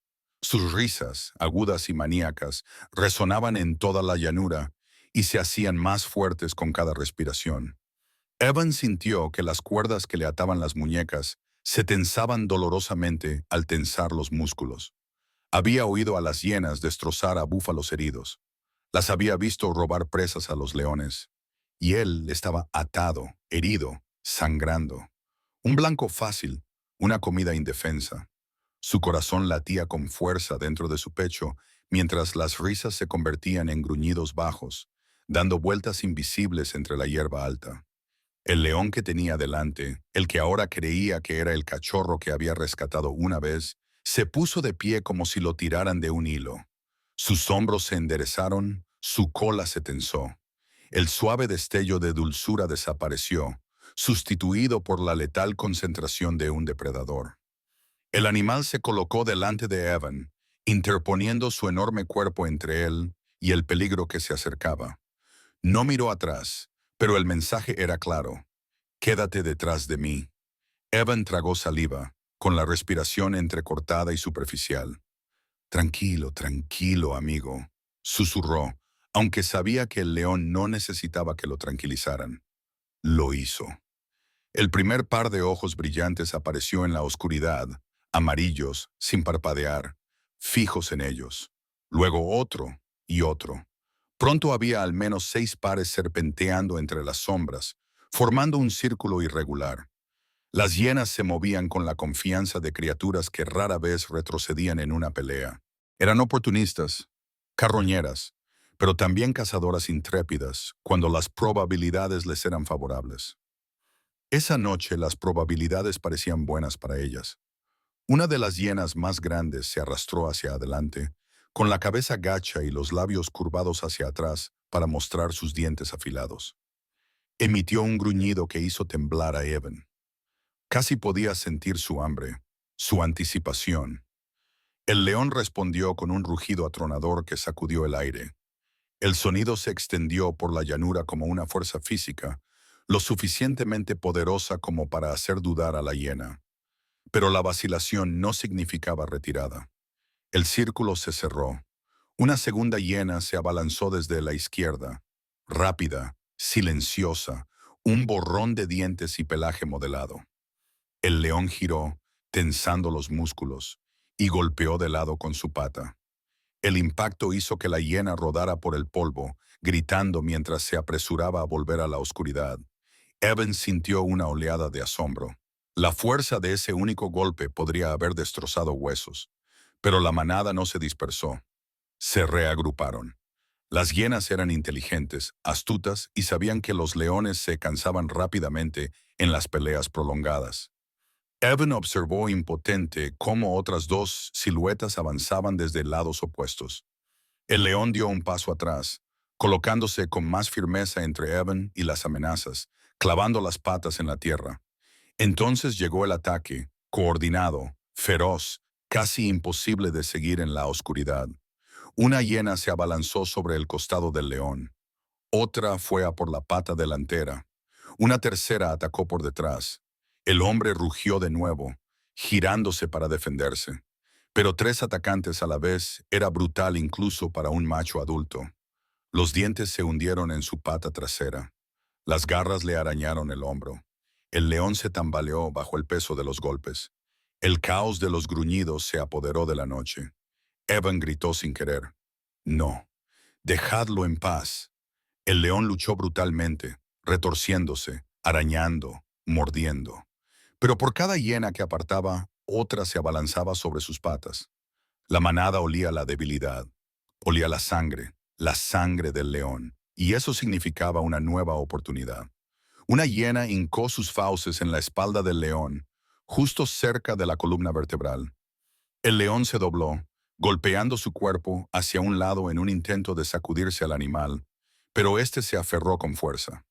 Sus risas, agudas y maníacas, resonaban en toda la llanura y se hacían más fuertes con cada respiración. Evan sintió que las cuerdas que le ataban las muñecas se tensaban dolorosamente al tensar los músculos. Había oído a las hienas destrozar a búfalos heridos. Las había visto robar presas a los leones. Y él estaba atado, herido, sangrando. Un blanco fácil, una comida indefensa. Su corazón latía con fuerza dentro de su pecho mientras las risas se convertían en gruñidos bajos, dando vueltas invisibles entre la hierba alta. El león que tenía delante, el que ahora creía que era el cachorro que había rescatado una vez, se puso de pie como si lo tiraran de un hilo. Sus hombros se enderezaron, su cola se tensó. El suave destello de dulzura desapareció, sustituido por la letal concentración de un depredador. El animal se colocó delante de Evan, interponiendo su enorme cuerpo entre él y el peligro que se acercaba. No miró atrás, pero el mensaje era claro: «Quédate detrás de mí». Evan tragó saliva, con la respiración entrecortada y superficial. «Tranquilo, tranquilo, amigo», susurró, aunque sabía que el león no necesitaba que lo tranquilizaran. Lo hizo. El primer par de ojos brillantes apareció en la oscuridad, amarillos, sin parpadear, fijos en ellos. Luego otro y otro. Pronto había al menos 6 pares serpenteando entre las sombras, formando un círculo irregular. Las hienas se movían con la confianza de criaturas que rara vez retrocedían en una pelea. Eran oportunistas, carroñeras, pero también cazadoras intrépidas cuando las probabilidades les eran favorables. Esa noche las probabilidades parecían buenas para ellas. Una de las hienas más grandes se arrastró hacia adelante, con la cabeza gacha y los labios curvados hacia atrás para mostrar sus dientes afilados. Emitió un gruñido que hizo temblar a Evan. Casi podía sentir su hambre, su anticipación. El león respondió con un rugido atronador que sacudió el aire. El sonido se extendió por la llanura como una fuerza física, lo suficientemente poderosa como para hacer dudar a la hiena. Pero la vacilación no significaba retirada. El círculo se cerró. Una segunda hiena se abalanzó desde la izquierda, rápida, silenciosa, un borrón de dientes y pelaje modelado. El león giró, tensando los músculos, y golpeó de lado con su pata. El impacto hizo que la hiena rodara por el polvo, gritando mientras se apresuraba a volver a la oscuridad. Evan sintió una oleada de asombro. La fuerza de ese único golpe podría haber destrozado huesos, pero la manada no se dispersó. Se reagruparon. Las hienas eran inteligentes, astutas y sabían que los leones se cansaban rápidamente en las peleas prolongadas. Evan observó impotente cómo otras dos siluetas avanzaban desde lados opuestos. El león dio un paso atrás, colocándose con más firmeza entre Evan y las amenazas, clavando las patas en la tierra. Entonces llegó el ataque, coordinado, feroz, casi imposible de seguir en la oscuridad. Una hiena se abalanzó sobre el costado del león. Otra fue a por la pata delantera. Una tercera atacó por detrás. El hombre rugió de nuevo, girándose para defenderse. Pero tres atacantes a la vez era brutal incluso para un macho adulto. Los dientes se hundieron en su pata trasera. Las garras le arañaron el hombro. El león se tambaleó bajo el peso de los golpes. El caos de los gruñidos se apoderó de la noche. Evan gritó sin querer. No, dejadlo en paz. El león luchó brutalmente, retorciéndose, arañando, mordiendo. Pero por cada hiena que apartaba, otra se abalanzaba sobre sus patas. La manada olía la debilidad, olía la sangre del león, y eso significaba una nueva oportunidad. Una hiena hincó sus fauces en la espalda del león, justo cerca de la columna vertebral. El león se dobló, golpeando su cuerpo hacia un lado en un intento de sacudirse al animal, pero éste se aferró con fuerza.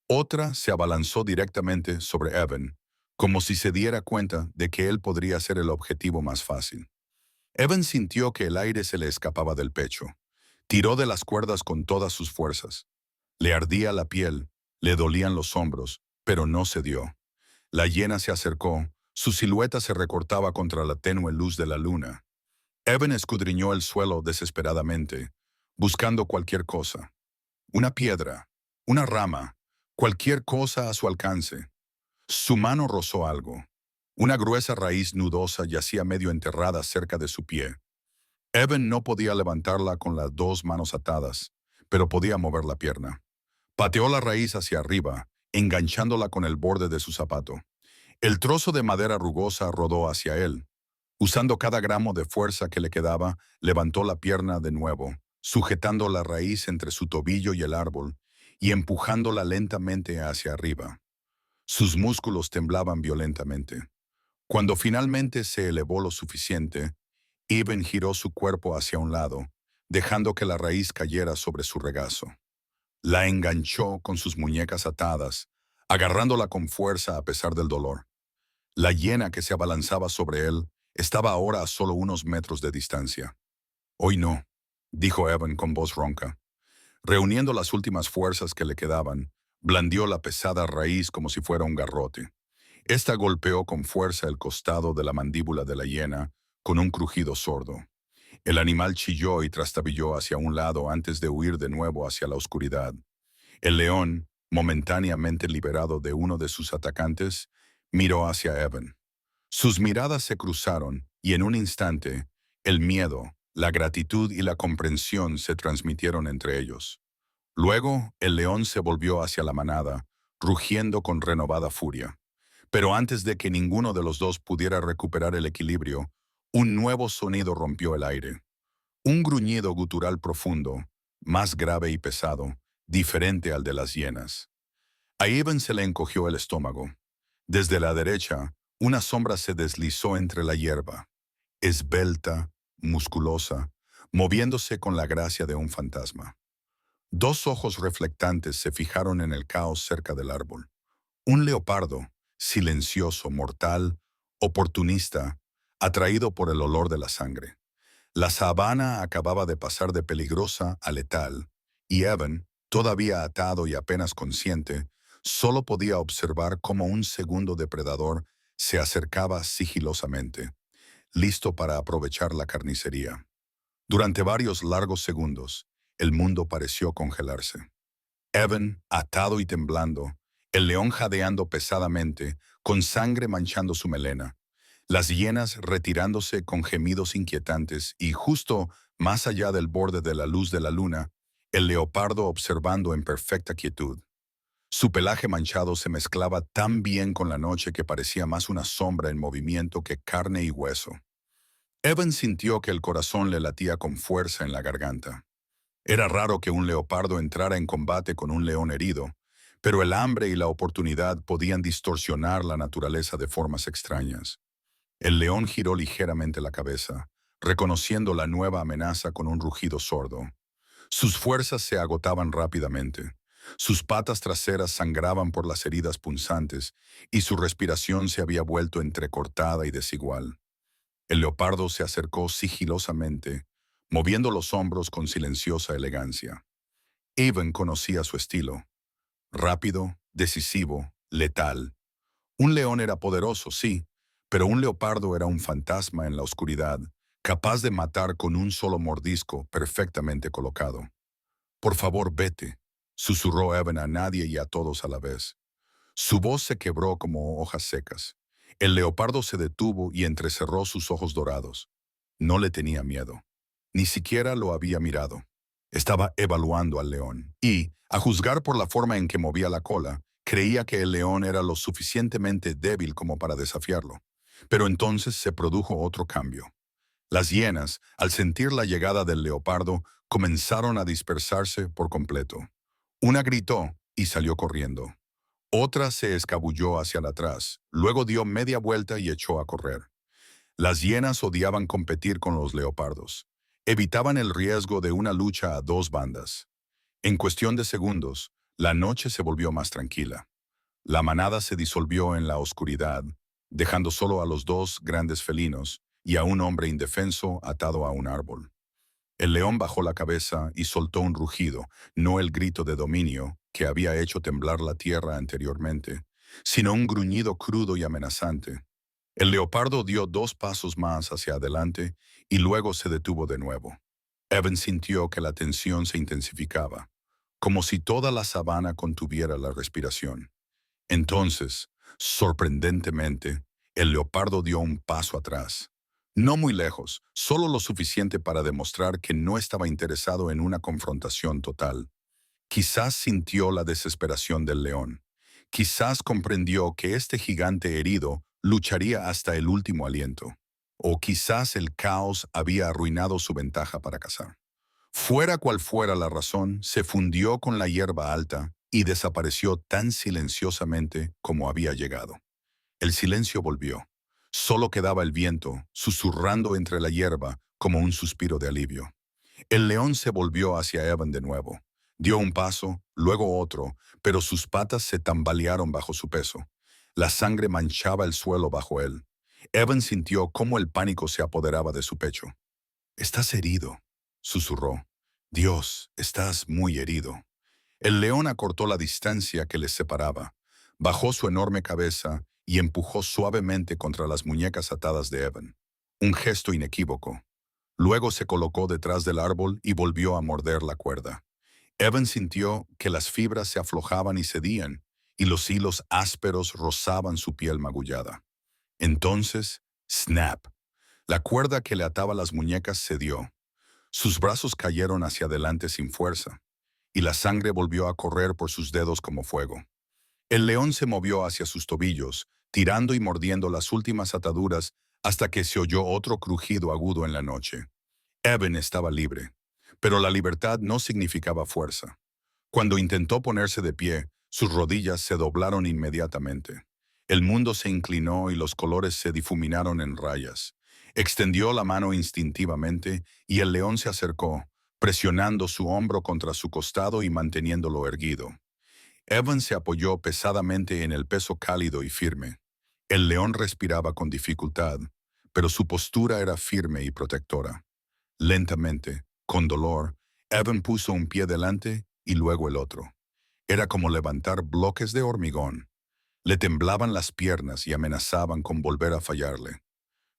Otra se abalanzó directamente sobre Evan, como si se diera cuenta de que él podría ser el objetivo más fácil. Evan sintió que el aire se le escapaba del pecho. Tiró de las cuerdas con todas sus fuerzas. Le ardía la piel, le dolían los hombros, pero no cedió. La hiena se acercó, su silueta se recortaba contra la tenue luz de la luna. Evan escudriñó el suelo desesperadamente, buscando cualquier cosa. Una piedra, una rama, cualquier cosa a su alcance. Su mano rozó algo. Una gruesa raíz nudosa yacía medio enterrada cerca de su pie. Evan no podía levantarla con las dos manos atadas, pero podía mover la pierna. Pateó la raíz hacia arriba, enganchándola con el borde de su zapato. El trozo de madera rugosa rodó hacia él. Usando cada gramo de fuerza que le quedaba, levantó la pierna de nuevo, sujetando la raíz entre su tobillo y el árbol, y empujándola lentamente hacia arriba. Sus músculos temblaban violentamente. Cuando finalmente se elevó lo suficiente, Evan giró su cuerpo hacia un lado, dejando que la raíz cayera sobre su regazo. La enganchó con sus muñecas atadas, agarrándola con fuerza a pesar del dolor. La hiena que se abalanzaba sobre él estaba ahora a solo unos metros de distancia. «Hoy no», dijo Evan con voz ronca. Reuniendo las últimas fuerzas que le quedaban, blandió la pesada raíz como si fuera un garrote. Esta golpeó con fuerza el costado de la mandíbula de la hiena con un crujido sordo. El animal chilló y trastabilló hacia un lado antes de huir de nuevo hacia la oscuridad. El león, momentáneamente liberado de uno de sus atacantes, miró hacia Evan. Sus miradas se cruzaron y en un instante, el miedo, la gratitud y la comprensión se transmitieron entre ellos. Luego, el león se volvió hacia la manada, rugiendo con renovada furia. Pero antes de que ninguno de los dos pudiera recuperar el equilibrio, un nuevo sonido rompió el aire. Un gruñido gutural profundo, más grave y pesado, diferente al de las hienas. A Evan se le encogió el estómago. Desde la derecha, una sombra se deslizó entre la hierba, esbelta, musculosa, moviéndose con la gracia de un fantasma. Dos ojos reflectantes se fijaron en el caos cerca del árbol. Un leopardo, silencioso, mortal, oportunista, atraído por el olor de la sangre. La sabana acababa de pasar de peligrosa a letal, y Evan, todavía atado y apenas consciente, solo podía observar cómo un segundo depredador se acercaba sigilosamente, listo para aprovechar la carnicería. Durante varios largos segundos, el mundo pareció congelarse. Evan, atado y temblando, el león jadeando pesadamente, con sangre manchando su melena, las hienas retirándose con gemidos inquietantes y justo más allá del borde de la luz de la luna, el leopardo observando en perfecta quietud. Su pelaje manchado se mezclaba tan bien con la noche que parecía más una sombra en movimiento que carne y hueso. Evan sintió que el corazón le latía con fuerza en la garganta. Era raro que un leopardo entrara en combate con un león herido, pero el hambre y la oportunidad podían distorsionar la naturaleza de formas extrañas. El león giró ligeramente la cabeza, reconociendo la nueva amenaza con un rugido sordo. Sus fuerzas se agotaban rápidamente. Sus patas traseras sangraban por las heridas punzantes y su respiración se había vuelto entrecortada y desigual. El leopardo se acercó sigilosamente, moviendo los hombros con silenciosa elegancia. Evan conocía su estilo. Rápido, decisivo, letal. Un león era poderoso, sí, pero un leopardo era un fantasma en la oscuridad, capaz de matar con un solo mordisco perfectamente colocado. «Por favor, vete», susurró Evan a nadie y a todos a la vez. Su voz se quebró como hojas secas. El leopardo se detuvo y entrecerró sus ojos dorados. No le tenía miedo. Ni siquiera lo había mirado. Estaba evaluando al león y, a juzgar por la forma en que movía la cola, creía que el león era lo suficientemente débil como para desafiarlo. Pero entonces se produjo otro cambio. Las hienas, al sentir la llegada del leopardo, comenzaron a dispersarse por completo. Una gritó y salió corriendo. Otra se escabulló hacia atrás, luego dio media vuelta y echó a correr. Las hienas odiaban competir con los leopardos. Evitaban el riesgo de una lucha a dos bandas. En cuestión de segundos, la noche se volvió más tranquila. La manada se disolvió en la oscuridad, dejando solo a los dos grandes felinos y a un hombre indefenso atado a un árbol. El león bajó la cabeza y soltó un rugido, no el grito de dominio que había hecho temblar la tierra anteriormente, sino un gruñido crudo y amenazante. El leopardo dio 2 pasos más hacia adelante y luego se detuvo de nuevo. Evan sintió que la tensión se intensificaba, como si toda la sabana contuviera la respiración. Entonces, sorprendentemente, el leopardo dio un paso atrás. No muy lejos, solo lo suficiente para demostrar que no estaba interesado en una confrontación total. Quizás sintió la desesperación del león. Quizás comprendió que este gigante herido lucharía hasta el último aliento. O quizás el caos había arruinado su ventaja para cazar. Fuera cual fuera la razón, se fundió con la hierba alta y desapareció tan silenciosamente como había llegado. El silencio volvió. Solo quedaba el viento, susurrando entre la hierba como un suspiro de alivio. El león se volvió hacia Evan de nuevo. Dio un paso, luego otro, pero sus patas se tambalearon bajo su peso. La sangre manchaba el suelo bajo él. Evan sintió cómo el pánico se apoderaba de su pecho. «Estás herido», susurró. «Dios, estás muy herido». El león acortó la distancia que les separaba, bajó su enorme cabeza y empujó suavemente contra las muñecas atadas de Evan. Un gesto inequívoco. Luego se colocó detrás del árbol y volvió a morder la cuerda. Evan sintió que las fibras se aflojaban y cedían, y los hilos ásperos rozaban su piel magullada. Entonces, snap. La cuerda que le ataba las muñecas cedió. Sus brazos cayeron hacia adelante sin fuerza, y la sangre volvió a correr por sus dedos como fuego. El león se movió hacia sus tobillos, tirando y mordiendo las últimas ataduras hasta que se oyó otro crujido agudo en la noche. Evan estaba libre, pero la libertad no significaba fuerza. Cuando intentó ponerse de pie, sus rodillas se doblaron inmediatamente. El mundo se inclinó y los colores se difuminaron en rayas. Extendió la mano instintivamente y el león se acercó, presionando su hombro contra su costado y manteniéndolo erguido. Evan se apoyó pesadamente en el peso cálido y firme. El león respiraba con dificultad, pero su postura era firme y protectora. Lentamente, con dolor, Evan puso un pie delante y luego el otro. Era como levantar bloques de hormigón. Le temblaban las piernas y amenazaban con volver a fallarle.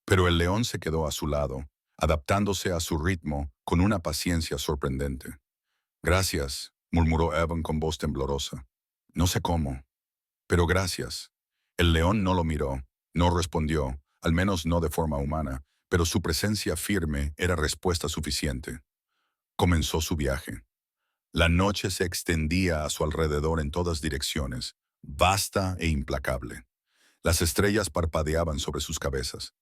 Pero el león se quedó a su lado, adaptándose a su ritmo con una paciencia sorprendente. Gracias, murmuró Evan con voz temblorosa. No sé cómo, pero gracias. El león no lo miró, no respondió, al menos no de forma humana, pero su presencia firme era respuesta suficiente. Comenzó su viaje. La noche se extendía a su alrededor en todas direcciones, vasta e implacable. Las estrellas parpadeaban sobre sus cabezas.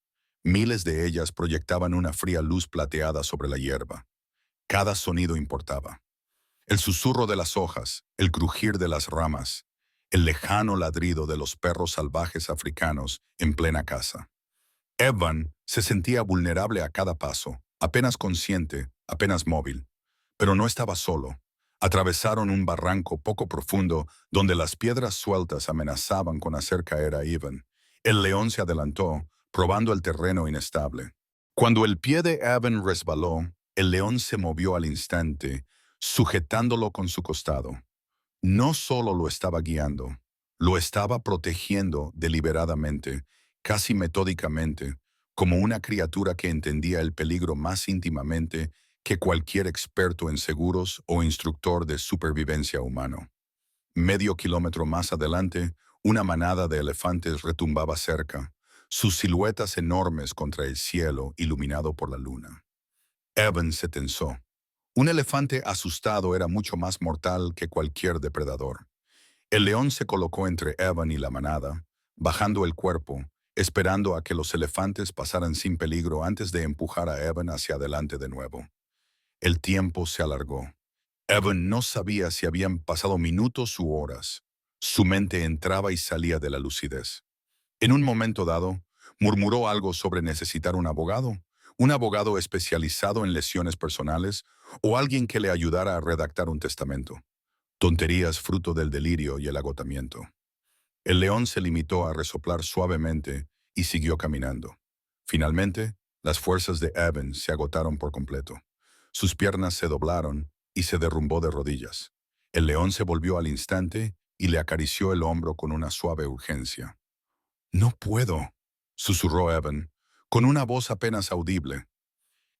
Miles de ellas proyectaban una fría luz plateada sobre la hierba. Cada sonido importaba. El susurro de las hojas, el crujir de las ramas, el lejano ladrido de los perros salvajes africanos en plena caza. Evan se sentía vulnerable a cada paso, apenas consciente, apenas móvil. Pero no estaba solo. Atravesaron un barranco poco profundo donde las piedras sueltas amenazaban con hacer caer a Evan. El león se adelantó, probando el terreno inestable. Cuando el pie de Evan resbaló, el león se movió al instante, sujetándolo con su costado. No solo lo estaba guiando, lo estaba protegiendo deliberadamente, casi metódicamente, como una criatura que entendía el peligro más íntimamente que cualquier experto en seguros o instructor de supervivencia humano. Medio kilómetro más adelante, una manada de elefantes retumbaba cerca, sus siluetas enormes contra el cielo iluminado por la luna. Evan se tensó. Un elefante asustado era mucho más mortal que cualquier depredador. El león se colocó entre Evan y la manada, bajando el cuerpo, esperando a que los elefantes pasaran sin peligro antes de empujar a Evan hacia adelante de nuevo. El tiempo se alargó. Evan no sabía si habían pasado minutos u horas. Su mente entraba y salía de la lucidez. En un momento dado, murmuró algo sobre necesitar un abogado especializado en lesiones personales o alguien que le ayudara a redactar un testamento. Tonterías fruto del delirio y el agotamiento. El león se limitó a resoplar suavemente y siguió caminando. Finalmente, las fuerzas de Evan se agotaron por completo. Sus piernas se doblaron y se derrumbó de rodillas. El león se volvió al instante y le acarició el hombro con una suave urgencia. «No puedo», susurró Evan, con una voz apenas audible.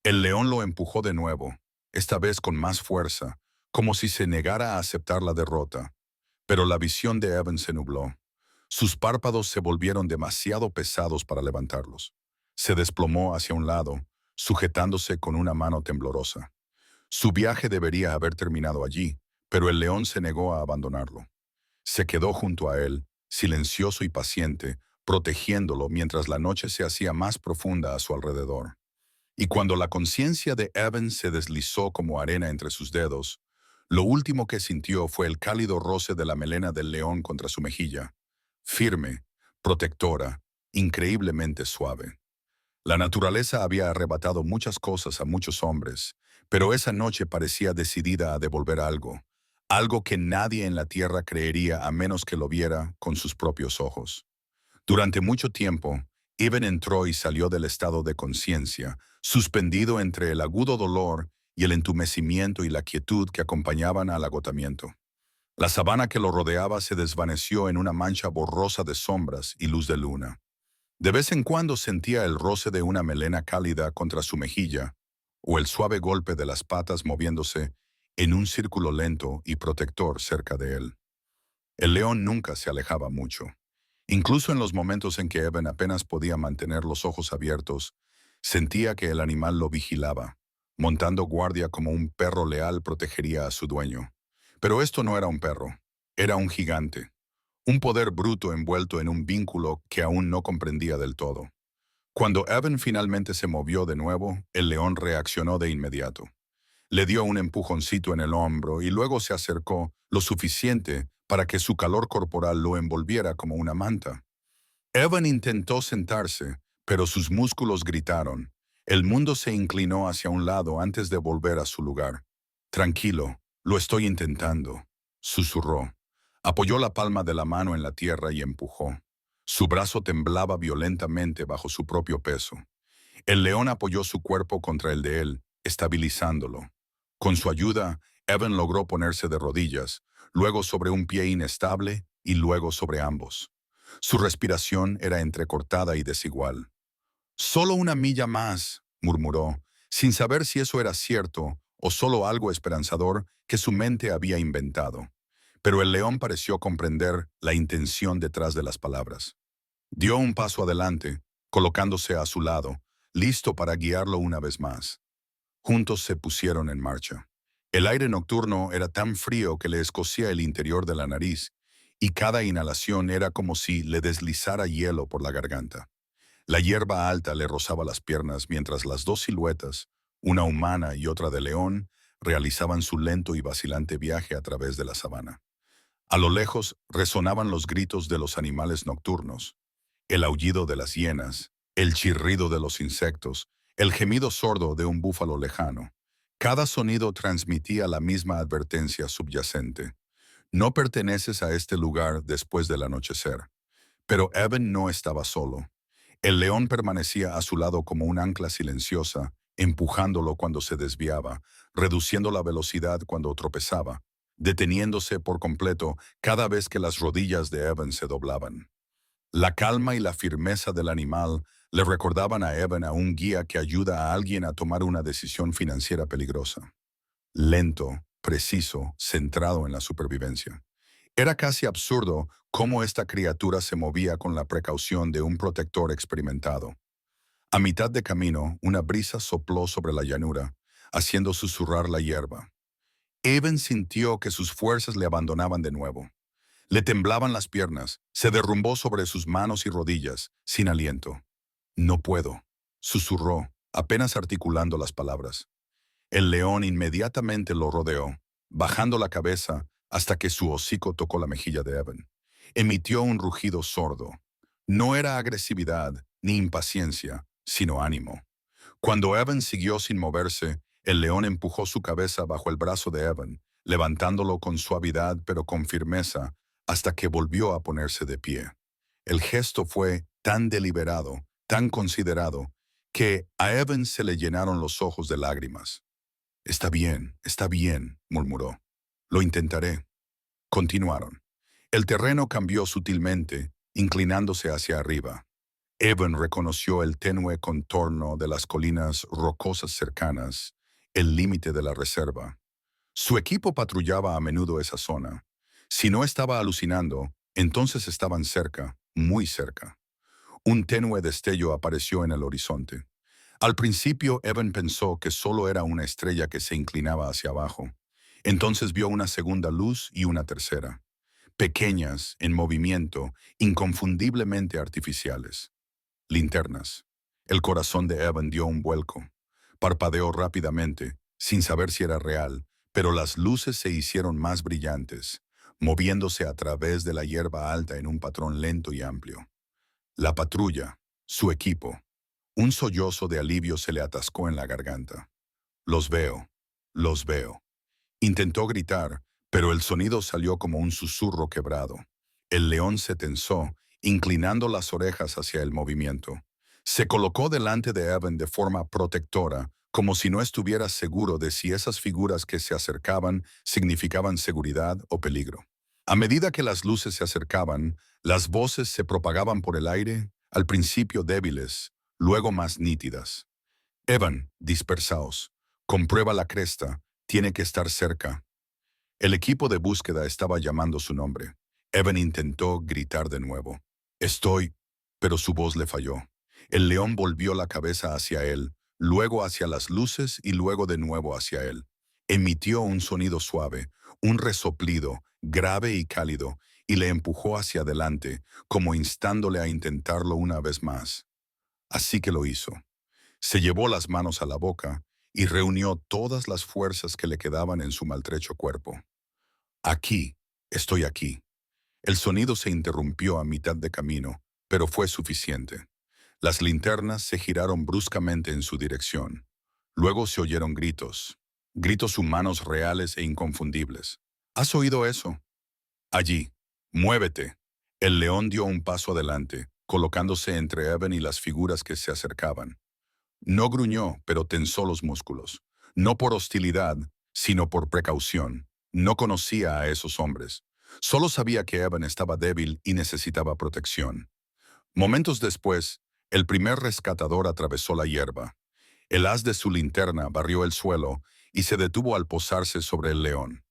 El león lo empujó de nuevo, esta vez con más fuerza, como si se negara a aceptar la derrota. Pero la visión de Evan se nubló. Sus párpados se volvieron demasiado pesados para levantarlos. Se desplomó hacia un lado, sujetándose con una mano temblorosa. Su viaje debería haber terminado allí, pero el león se negó a abandonarlo. Se quedó junto a él, silencioso y paciente, protegiéndolo mientras la noche se hacía más profunda a su alrededor. Y cuando la conciencia de Evan se deslizó como arena entre sus dedos, lo último que sintió fue el cálido roce de la melena del león contra su mejilla, firme, protectora, increíblemente suave. La naturaleza había arrebatado muchas cosas a muchos hombres, pero esa noche parecía decidida a devolver algo, algo que nadie en la tierra creería a menos que lo viera con sus propios ojos. Durante mucho tiempo, Evan entró y salió del estado de conciencia, suspendido entre el agudo dolor y el entumecimiento y la quietud que acompañaban al agotamiento. La sabana que lo rodeaba se desvaneció en una mancha borrosa de sombras y luz de luna. De vez en cuando sentía el roce de una melena cálida contra su mejilla, o el suave golpe de las patas moviéndose en un círculo lento y protector cerca de él. El león nunca se alejaba mucho. Incluso en los momentos en que Evan apenas podía mantener los ojos abiertos, sentía que el animal lo vigilaba, montando guardia como un perro leal protegería a su dueño. Pero esto no era un perro, era un gigante, un poder bruto envuelto en un vínculo que aún no comprendía del todo. Cuando Evan finalmente se movió de nuevo, el león reaccionó de inmediato. Le dio un empujoncito en el hombro y luego se acercó lo suficiente para que su calor corporal lo envolviera como una manta. Evan intentó sentarse, pero sus músculos gritaron. El mundo se inclinó hacia un lado antes de volver a su lugar. «Tranquilo, lo estoy intentando», susurró. Apoyó la palma de la mano en la tierra y empujó. Su brazo temblaba violentamente bajo su propio peso. El león apoyó su cuerpo contra el de él, estabilizándolo. Con su ayuda, Evan logró ponerse de rodillas, luego sobre un pie inestable y luego sobre ambos. Su respiración era entrecortada y desigual. «Solo una milla más», murmuró, sin saber si eso era cierto o solo algo esperanzador que su mente había inventado. Pero el león pareció comprender la intención detrás de las palabras. Dio un paso adelante, colocándose a su lado, listo para guiarlo una vez más. Juntos se pusieron en marcha. El aire nocturno era tan frío que le escocía el interior de la nariz, y cada inhalación era como si le deslizara hielo por la garganta. La hierba alta le rozaba las piernas mientras las dos siluetas, una humana y otra de león, realizaban su lento y vacilante viaje a través de la sabana. A lo lejos resonaban los gritos de los animales nocturnos, el aullido de las hienas, el chirrido de los insectos, el gemido sordo de un búfalo lejano. Cada sonido transmitía la misma advertencia subyacente. No perteneces a este lugar después del anochecer. Pero Evan no estaba solo. El león permanecía a su lado como un ancla silenciosa, empujándolo cuando se desviaba, reduciendo la velocidad cuando tropezaba, deteniéndose por completo cada vez que las rodillas de Evan se doblaban. La calma y la firmeza del animal le recordaban a Evan a un guía que ayuda a alguien a tomar una decisión financiera peligrosa. Lento, preciso, centrado en la supervivencia. Era casi absurdo cómo esta criatura se movía con la precaución de un protector experimentado. A mitad de camino, una brisa sopló sobre la llanura, haciendo susurrar la hierba. Evan sintió que sus fuerzas le abandonaban de nuevo. Le temblaban las piernas, se derrumbó sobre sus manos y rodillas, sin aliento. «No puedo», susurró, apenas articulando las palabras. El león inmediatamente lo rodeó, bajando la cabeza hasta que su hocico tocó la mejilla de Evan. Emitió un rugido sordo. No era agresividad ni impaciencia, sino ánimo. Cuando Evan siguió sin moverse, el león empujó su cabeza bajo el brazo de Evan, levantándolo con suavidad pero con firmeza hasta que volvió a ponerse de pie. El gesto fue tan deliberado, tan considerado, que a Evan se le llenaron los ojos de lágrimas. Está bien», murmuró. «Lo intentaré». Continuaron. El terreno cambió sutilmente, inclinándose hacia arriba. Evan reconoció el tenue contorno de las colinas rocosas cercanas, el límite de la reserva. Su equipo patrullaba a menudo esa zona. Si no estaba alucinando, entonces estaban cerca, muy cerca. Un tenue destello apareció en el horizonte. Al principio, Evan pensó que solo era una estrella que se inclinaba hacia abajo. Entonces vio una segunda luz y una tercera. Pequeñas, en movimiento, inconfundiblemente artificiales. Linternas. El corazón de Evan dio un vuelco. Parpadeó rápidamente, sin saber si era real, pero las luces se hicieron más brillantes, moviéndose a través de la hierba alta en un patrón lento y amplio. La patrulla, su equipo. Un sollozo de alivio se le atascó en la garganta. «Los veo, los veo». Intentó gritar, pero el sonido salió como un susurro quebrado. El león se tensó, inclinando las orejas hacia el movimiento. Se colocó delante de Evan de forma protectora, como si no estuviera seguro de si esas figuras que se acercaban significaban seguridad o peligro. A medida que las luces se acercaban, las voces se propagaban por el aire, al principio débiles, luego más nítidas. «Evan, dispersaos. Comprueba la cresta. Tiene que estar cerca». El equipo de búsqueda estaba llamando su nombre. Evan intentó gritar de nuevo. «Estoy», pero su voz le falló. El león volvió la cabeza hacia él, luego hacia las luces y luego de nuevo hacia él. Emitió un sonido suave, un resoplido, grave y cálido, y le empujó hacia adelante, como instándole a intentarlo una vez más. Así que lo hizo. Se llevó las manos a la boca y reunió todas las fuerzas que le quedaban en su maltrecho cuerpo. «Aquí, estoy aquí». El sonido se interrumpió a mitad de camino, pero fue suficiente. Las linternas se giraron bruscamente en su dirección. Luego se oyeron gritos, gritos humanos reales e inconfundibles. «¿Has oído eso?» «Allí. Muévete». El león dio un paso adelante, colocándose entre Evan y las figuras que se acercaban. No gruñó, pero tensó los músculos. No por hostilidad, sino por precaución. No conocía a esos hombres. Solo sabía que Evan estaba débil y necesitaba protección. Momentos después, el primer rescatador atravesó la hierba. El haz de su linterna barrió el suelo y se detuvo al posarse sobre el león.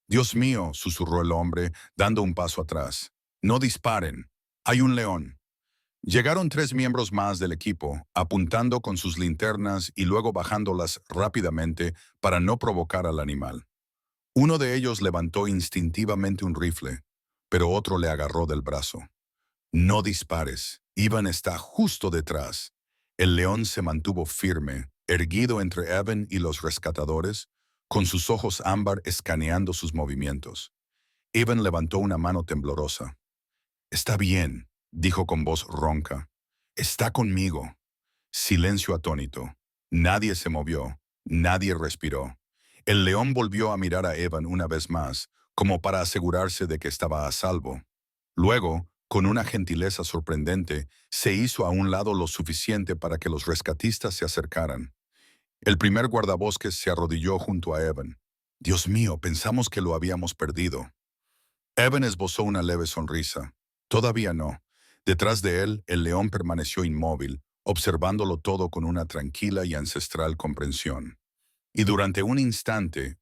«Dios mío», susurró el hombre, dando un paso atrás. «No disparen. Hay un león». Llegaron 3 miembros más del equipo, apuntando con sus linternas y luego bajándolas rápidamente para no provocar al animal. Uno de ellos levantó instintivamente un rifle, pero otro le agarró del brazo. «No dispares. Ivan está justo detrás». El león se mantuvo firme, erguido entre Evan y los rescatadores, con sus ojos ámbar escaneando sus movimientos. Ivan levantó una mano temblorosa. «Está bien», dijo con voz ronca. «Está conmigo». Silencio atónito. Nadie se movió, nadie respiró. El león volvió a mirar a Evan una vez más, como para asegurarse de que estaba a salvo. Luego, con una gentileza sorprendente, se hizo a un lado lo suficiente para que los rescatistas se acercaran. El primer guardabosques se arrodilló junto a Evan. «Dios mío, pensamos que lo habíamos perdido». Evan esbozó una leve sonrisa. «Todavía no». Detrás de él, el león permaneció inmóvil, observándolo todo con una tranquila y ancestral comprensión. Y durante un instante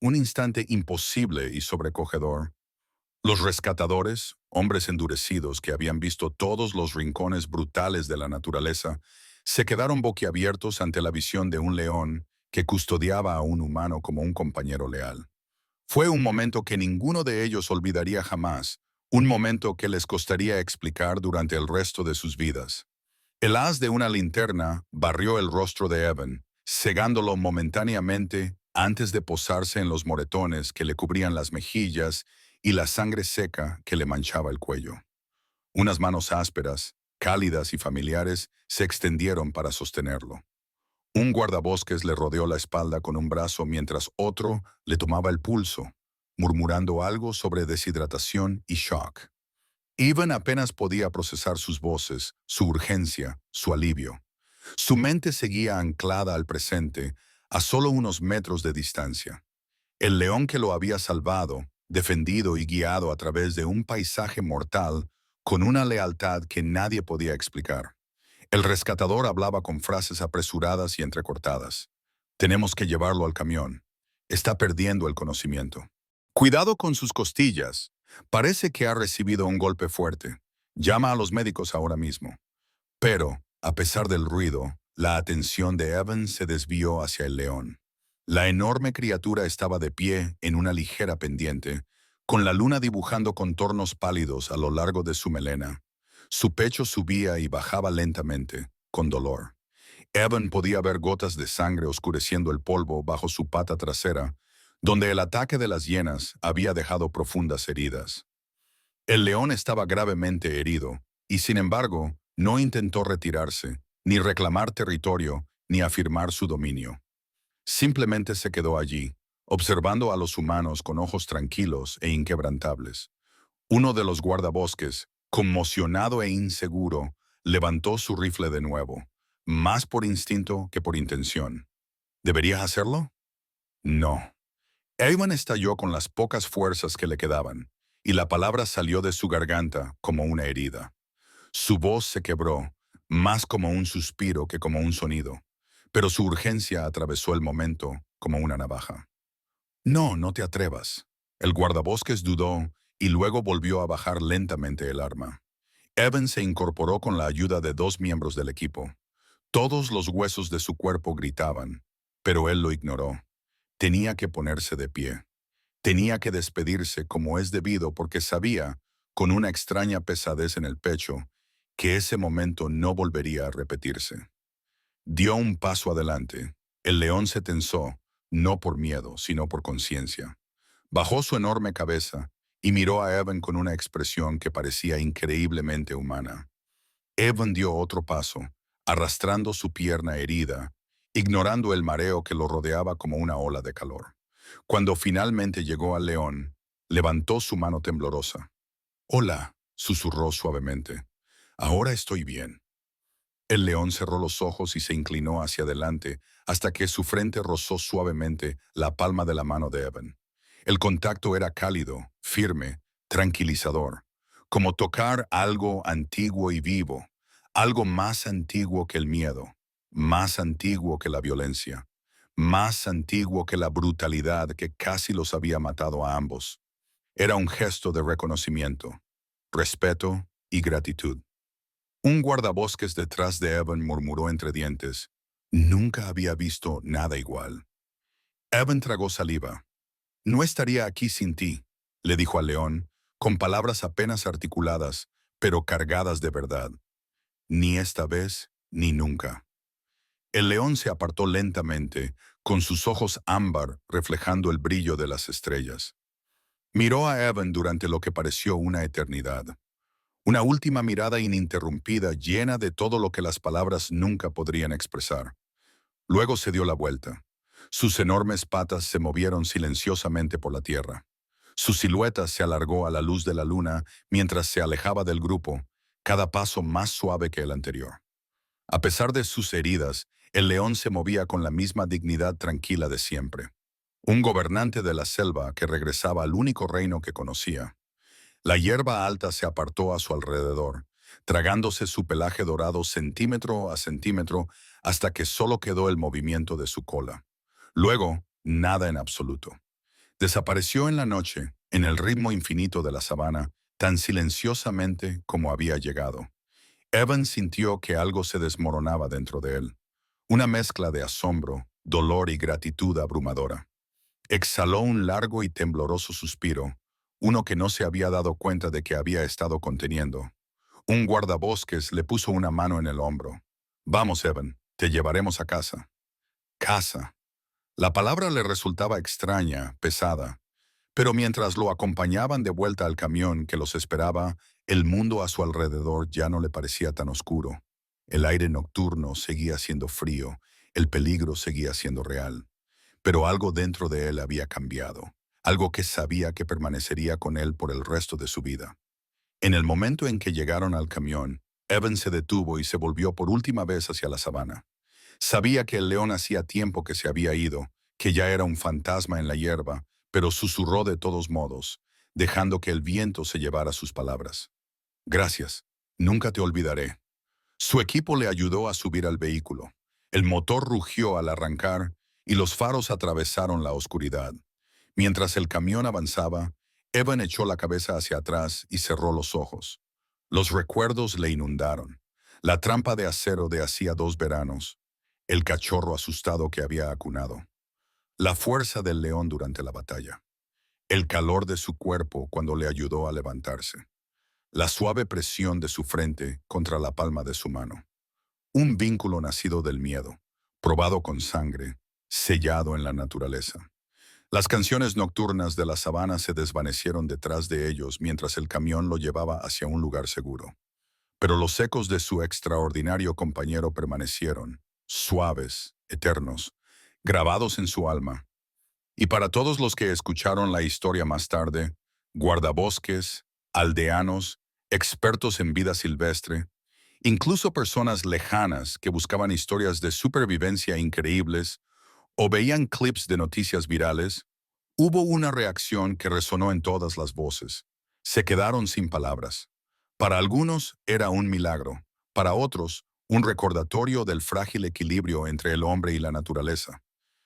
imposible y sobrecogedor, los rescatadores, hombres endurecidos que habían visto todos los rincones brutales de la naturaleza, se quedaron boquiabiertos ante la visión de un león que custodiaba a un humano como un compañero leal. Fue un momento que ninguno de ellos olvidaría jamás, un momento que les costaría explicar durante el resto de sus vidas. El haz de una linterna barrió el rostro de Evan, cegándolo momentáneamente antes de posarse en los moretones que le cubrían las mejillas y la sangre seca que le manchaba el cuello. Unas manos ásperas, cálidas y familiares se extendieron para sostenerlo. Un guardabosques le rodeó la espalda con un brazo mientras otro le tomaba el pulso, murmurando algo sobre deshidratación y shock. Ivan apenas podía procesar sus voces, su urgencia, su alivio. Su mente seguía anclada al presente, a solo unos metros de distancia. El león que lo había salvado, defendido y guiado a través de un paisaje mortal, con una lealtad que nadie podía explicar. El rescatador hablaba con frases apresuradas y entrecortadas. «Tenemos que llevarlo al camión. Está perdiendo el conocimiento. Cuidado con sus costillas. Parece que ha recibido un golpe fuerte. Llama a los médicos ahora mismo». Pero, a pesar del ruido, la atención de Evans se desvió hacia el león. La enorme criatura estaba de pie en una ligera pendiente, con la luna dibujando contornos pálidos a lo largo de su melena. Su pecho subía y bajaba lentamente, con dolor. Evan podía ver gotas de sangre oscureciendo el polvo bajo su pata trasera, donde el ataque de las hienas había dejado profundas heridas. El león estaba gravemente herido, y sin embargo, no intentó retirarse, ni reclamar territorio, ni afirmar su dominio. Simplemente se quedó allí, observando a los humanos con ojos tranquilos e inquebrantables. Uno de los guardabosques, conmocionado e inseguro, levantó su rifle de nuevo, más por instinto que por intención. ¿Deberías hacerlo? No. Evan estalló con las pocas fuerzas que le quedaban, y la palabra salió de su garganta como una herida. Su voz se quebró, más como un suspiro que como un sonido, pero su urgencia atravesó el momento como una navaja. «No, no te atrevas». El guardabosques dudó y luego volvió a bajar lentamente el arma. Evan se incorporó con la ayuda de 2 miembros del equipo. Todos los huesos de su cuerpo gritaban, pero él lo ignoró. Tenía que ponerse de pie. Tenía que despedirse como es debido porque sabía, con una extraña pesadez en el pecho, que ese momento no volvería a repetirse. Dio un paso adelante. El león se tensó, no por miedo, sino por conciencia. Bajó su enorme cabeza y miró a Evan con una expresión que parecía increíblemente humana. Evan dio otro paso, arrastrando su pierna herida, ignorando el mareo que lo rodeaba como una ola de calor. Cuando finalmente llegó al león, levantó su mano temblorosa. «Hola», susurró suavemente. «Ahora estoy bien». El león cerró los ojos y se inclinó hacia adelante hasta que su frente rozó suavemente la palma de la mano de Evan. El contacto era cálido, firme, tranquilizador, como tocar algo antiguo y vivo, algo más antiguo que el miedo, más antiguo que la violencia, más antiguo que la brutalidad que casi los había matado a ambos. Era un gesto de reconocimiento, respeto y gratitud. Un guardabosques detrás de Evan murmuró entre dientes. Nunca había visto nada igual. Evan tragó saliva. No estaría aquí sin ti, le dijo al león, con palabras apenas articuladas, pero cargadas de verdad. Ni esta vez, ni nunca. El león se apartó lentamente, con sus ojos ámbar reflejando el brillo de las estrellas. Miró a Evan durante lo que pareció una eternidad. Una última mirada ininterrumpida llena de todo lo que las palabras nunca podrían expresar. Luego se dio la vuelta. Sus enormes patas se movieron silenciosamente por la tierra. Su silueta se alargó a la luz de la luna mientras se alejaba del grupo, cada paso más suave que el anterior. A pesar de sus heridas, el león se movía con la misma dignidad tranquila de siempre. Un gobernante de la selva que regresaba al único reino que conocía. La hierba alta se apartó a su alrededor, tragándose su pelaje dorado centímetro a centímetro hasta que solo quedó el movimiento de su cola. Luego, nada en absoluto. Desapareció en la noche, en el ritmo infinito de la sabana, tan silenciosamente como había llegado. Evan sintió que algo se desmoronaba dentro de él. Una mezcla de asombro, dolor y gratitud abrumadora. Exhaló un largo y tembloroso suspiro, uno que no se había dado cuenta de que había estado conteniendo. Un guardabosques le puso una mano en el hombro. Vamos, Evan, te llevaremos a casa. Casa. La palabra le resultaba extraña, pesada, pero mientras lo acompañaban de vuelta al camión que los esperaba, el mundo a su alrededor ya no le parecía tan oscuro. El aire nocturno seguía siendo frío, el peligro seguía siendo real. Pero algo dentro de él había cambiado, algo que sabía que permanecería con él por el resto de su vida. En el momento en que llegaron al camión, Evan se detuvo y se volvió por última vez hacia la sabana. Sabía que el león hacía tiempo que se había ido, que ya era un fantasma en la hierba, pero susurró de todos modos, dejando que el viento se llevara sus palabras. Gracias, nunca te olvidaré. Su equipo le ayudó a subir al vehículo. El motor rugió al arrancar y los faros atravesaron la oscuridad. Mientras el camión avanzaba, Evan echó la cabeza hacia atrás y cerró los ojos. Los recuerdos le inundaron. La trampa de acero de hacía 2 veranos. El cachorro asustado que había acunado. La fuerza del león durante la batalla. El calor de su cuerpo cuando le ayudó a levantarse. La suave presión de su frente contra la palma de su mano. Un vínculo nacido del miedo, probado con sangre, sellado en la naturaleza. Las canciones nocturnas de la sabana se desvanecieron detrás de ellos mientras el camión lo llevaba hacia un lugar seguro. Pero los ecos de su extraordinario compañero permanecieron, suaves, eternos, grabados en su alma. Y para todos los que escucharon la historia más tarde, guardabosques, aldeanos, expertos en vida silvestre, incluso personas lejanas que buscaban historias de supervivencia increíbles o veían clips de noticias virales, hubo una reacción que resonó en todas las voces. Se quedaron sin palabras. Para algunos era un milagro, para otros un recordatorio del frágil equilibrio entre el hombre y la naturaleza.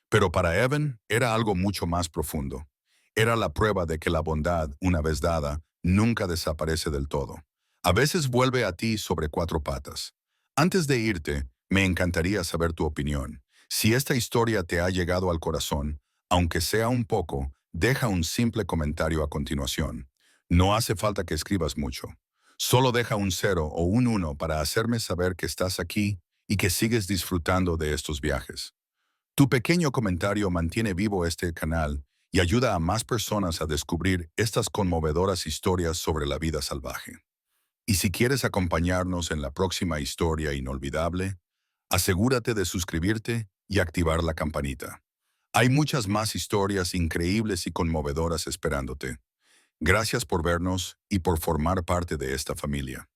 Pero para Evan era algo mucho más profundo. Era la prueba de que la bondad, una vez dada, nunca desaparece del todo. A veces vuelve a ti sobre 4 patas. Antes de irte, me encantaría saber tu opinión. Si esta historia te ha llegado al corazón, aunque sea un poco, deja un simple comentario a continuación. No hace falta que escribas mucho. Solo deja un 0 o un 1 para hacerme saber que estás aquí y que sigues disfrutando de estos viajes. Tu pequeño comentario mantiene vivo este canal y ayuda a más personas a descubrir estas conmovedoras historias sobre la vida salvaje. Y si quieres acompañarnos en la próxima historia inolvidable, asegúrate de suscribirte y activar la campanita. Hay muchas más historias increíbles y conmovedoras esperándote. Gracias por vernos y por formar parte de esta familia.